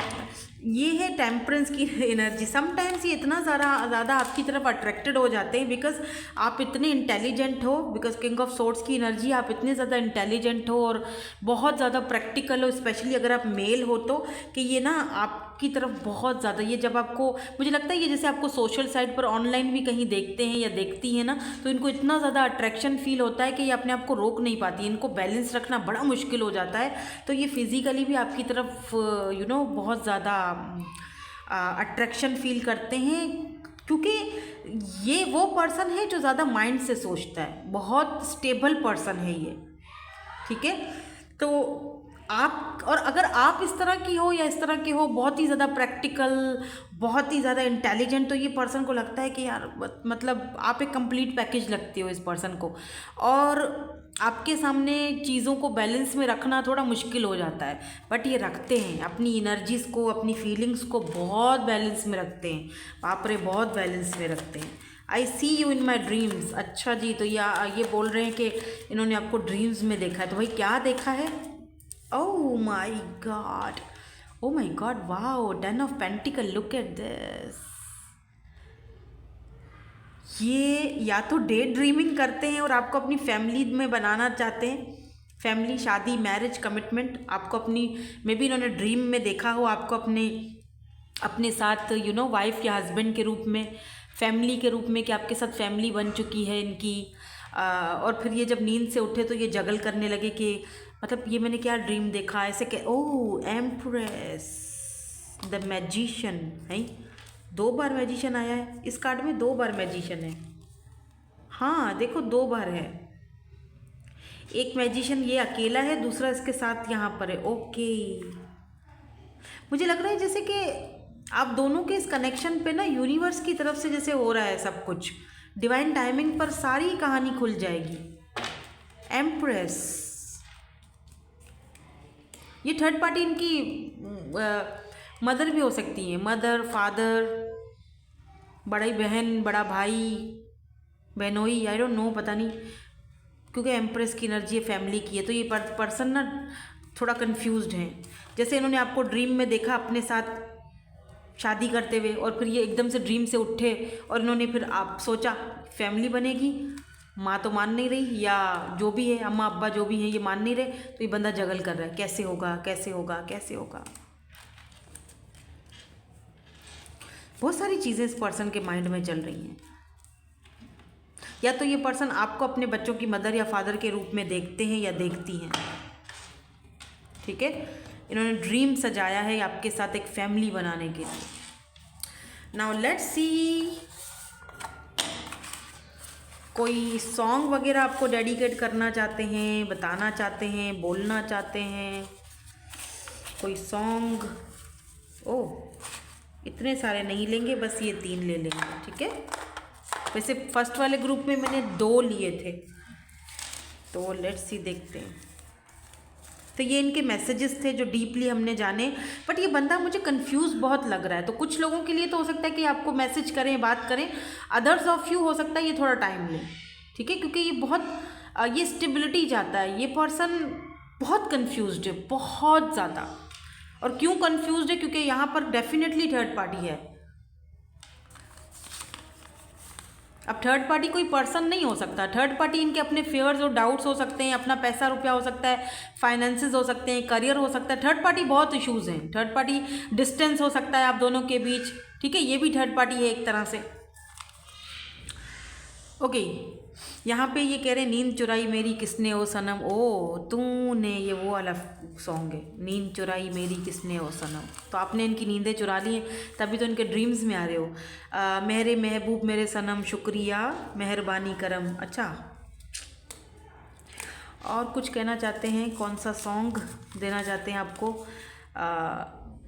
ये है टेम्परेंस की एनर्जी। समटाइम्स ये इतना ज़्यादा आपकी तरफ अट्रैक्टेड हो जाते हैं बिकॉज आप इतने इंटेलिजेंट हो, बिकॉज किंग ऑफ सोर्ड्स की एनर्जी, आप इतने ज़्यादा इंटेलिजेंट हो और बहुत ज़्यादा प्रैक्टिकल हो, स्पेशली अगर आप मेल हो तो, कि ये ना आपकी तरफ बहुत ज़्यादा, ये जब आपको, मुझे लगता है ये जैसे आपको सोशल साइट पर ऑनलाइन भी कहीं देखते हैं या देखती हैं ना, तो इनको इतना ज़्यादा अट्रैक्शन फील होता है कि ये अपने आप को रोक नहीं पाती, इनको बैलेंस रखना बड़ा मुश्किल हो जाता है। तो ये फिज़िकली भी आपकी तरफ बहुत ज़्यादा अट्रैक्शन फील करते हैं, क्योंकि ये वो पर्सन है जो ज़्यादा माइंड से सोचता है, बहुत स्टेबल पर्सन है ये, ठीक है। तो आप, और अगर आप इस तरह की हो या इस तरह के हो, बहुत ही ज़्यादा प्रैक्टिकल, बहुत ही ज़्यादा इंटेलिजेंट, तो ये पर्सन को लगता है कि यार मतलब आप एक कंप्लीट पैकेज लगते हो इस पर्सन को, और आपके सामने चीज़ों को बैलेंस में रखना थोड़ा मुश्किल हो जाता है, बट ये रखते हैं अपनी एनर्जीज़ को, अपनी फीलिंग्स को बहुत बैलेंस में रखते हैं। बाप रे, बहुत बैलेंस में रखते हैं। आई see you in my dreams. अच्छा जी, तो ये बोल रहे हैं कि इन्होंने आपको ड्रीम्स में देखा है, तो भाई क्या देखा है। Oh my God, oh my God, wow, 10 of pentacle, look at this. ये या तो डे ड्रीमिंग करते हैं और आपको अपनी फैमिली में बनाना चाहते हैं, फैमिली, शादी, मैरिज, कमिटमेंट, आपको अपनी, मे बी इन्होंने ड्रीम में देखा हो आपको अपने अपने साथ वाइफ या हस्बैंड के रूप में, फैमिली के रूप में, कि आपके साथ फैमिली बन चुकी है इनकी। और फिर ये जब नींद से उठे तो ये जगल करने लगे कि मतलब ये मैंने क्या ड्रीम देखा, ऐसे क्या। ओह एम्प्रेस, द मैजिशियन है। 2 बार मैजिशियन आया है इस कार्ड में, 2 बार मैजिशियन है। हाँ देखो 2 बार है। एक मैजिशियन ये अकेला है, दूसरा इसके साथ यहाँ पर है। ओके, मुझे लग रहा है जैसे कि आप दोनों के इस कनेक्शन पे ना यूनिवर्स की तरफ से जैसे हो रहा है सब कुछ, डिवाइन टाइमिंग पर सारी कहानी खुल जाएगी। एम्प्रेस, ये थर्ड पार्टी इनकी मदर भी हो सकती है, मदर, फादर, बड़ी बहन, बड़ा भाई, बहनोई, आई डोंट नो, पता नहीं, क्योंकि एम्प्रेस की एनर्जी है, फैमिली की है। तो ये पर्सन ना थोड़ा कंफ्यूज्ड हैं, जैसे इन्होंने आपको ड्रीम में देखा अपने साथ शादी करते हुए, और फिर ये एकदम से ड्रीम से उठे और इन्होंने फिर आप सोचा फैमिली बनेगी, माँ तो मान नहीं रही, या जो भी है अम्मा अब्बा जो भी है ये मान नहीं रहे, तो ये बंदा जगल कर रहा है कैसे होगा कैसे होगा कैसे होगा। बहुत सारी चीज़ें इस पर्सन के माइंड में चल रही हैं। या तो ये पर्सन आपको अपने बच्चों की मदर या फादर के रूप में देखते हैं या देखती हैं, ठीक है। इन्होंने ड्रीम सजाया है आपके साथ एक फैमिली बनाने के लिए। नाउ लेट्स सी, कोई सॉन्ग वगैरह आपको डेडिकेट करना चाहते हैं, बताना चाहते हैं, बोलना चाहते हैं, कोई सॉन्ग। ओह इतने सारे नहीं लेंगे, बस ये 3 ले लेंगे, ठीक है। वैसे फर्स्ट वाले ग्रुप में मैंने 2 लिए थे, तो लेट्स सी देखते हैं। तो ये इनके मैसेजेस थे जो डीपली हमने जाने, बट ये बंदा मुझे कंफ्यूज बहुत लग रहा है। तो कुछ लोगों के लिए तो हो सकता है कि आपको मैसेज करें, बात करें, अदर्स ऑफ यू हो सकता है ये थोड़ा टाइम लें, ठीक है, क्योंकि ये बहुत ये स्टेबिलिटी चाहता है। ये पर्सन बहुत कंफ्यूज्ड है, बहुत ज़्यादा। और क्यों कंफ्यूज्ड है, क्योंकि यहाँ पर डेफिनेटली थर्ड पार्टी है। अब थर्ड पार्टी कोई पर्सन नहीं हो सकता, थर्ड पार्टी इनके अपने फेयर्स और डाउट्स हो सकते हैं, अपना पैसा रुपया हो सकता है, फाइनेंसेस हो सकते हैं, करियर हो सकता है। थर्ड पार्टी बहुत इश्यूज़ हैं, थर्ड पार्टी डिस्टेंस हो सकता है आप दोनों के बीच, ठीक है, ये भी थर्ड पार्टी है एक तरह से। ओके, यहाँ पे ये कह रहे हैं नींद चुराई मेरी किसने ओ सनम। ओ तूने, ये वो वाला सॉन्ग है, नींद चुराई मेरी किसने ओ सनम। तो आपने इनकी नींदें चुरा ली हैं, तभी तो इनके ड्रीम्स में आ रहे हो। मेरे महबूब मेरे सनम शुक्रिया मेहरबानी करम। अच्छा, और कुछ कहना चाहते हैं, कौन सा सॉन्ग देना चाहते हैं आपको।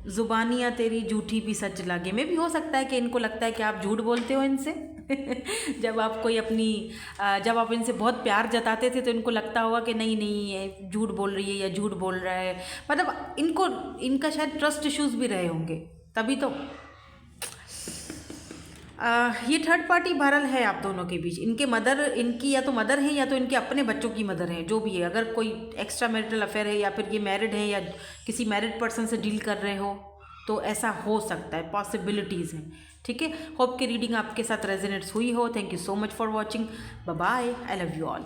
ज़ुबानियाँ तेरी झूठी भी सच लागे में भी हो सकता है कि इनको लगता है कि आप झूठ बोलते हो इनसे जब आप कोई अपनी जब आप इनसे बहुत प्यार जताते थे तो इनको लगता होगा कि नहीं नहीं ये झूठ बोल रही है या झूठ बोल रहा है, मतलब इनका शायद ट्रस्ट इश्यूज़ भी रहे होंगे, तभी तो ये थर्ड पार्टी बहरहाल है आप दोनों के बीच। इनके मदर, इनकी या तो मदर है या तो इनके अपने बच्चों की मदर है, जो भी है। अगर कोई एक्स्ट्रा मैरिटल अफेयर है या फिर ये मैरिड है या किसी मैरिड पर्सन से डील कर रहे हो, तो ऐसा हो सकता है, पॉसिबिलिटीज़ हैं, ठीक है। होप की रीडिंग आपके साथ रेजोनेट्स हुई हो। Thank you so much for watching, bye bye, I love you all.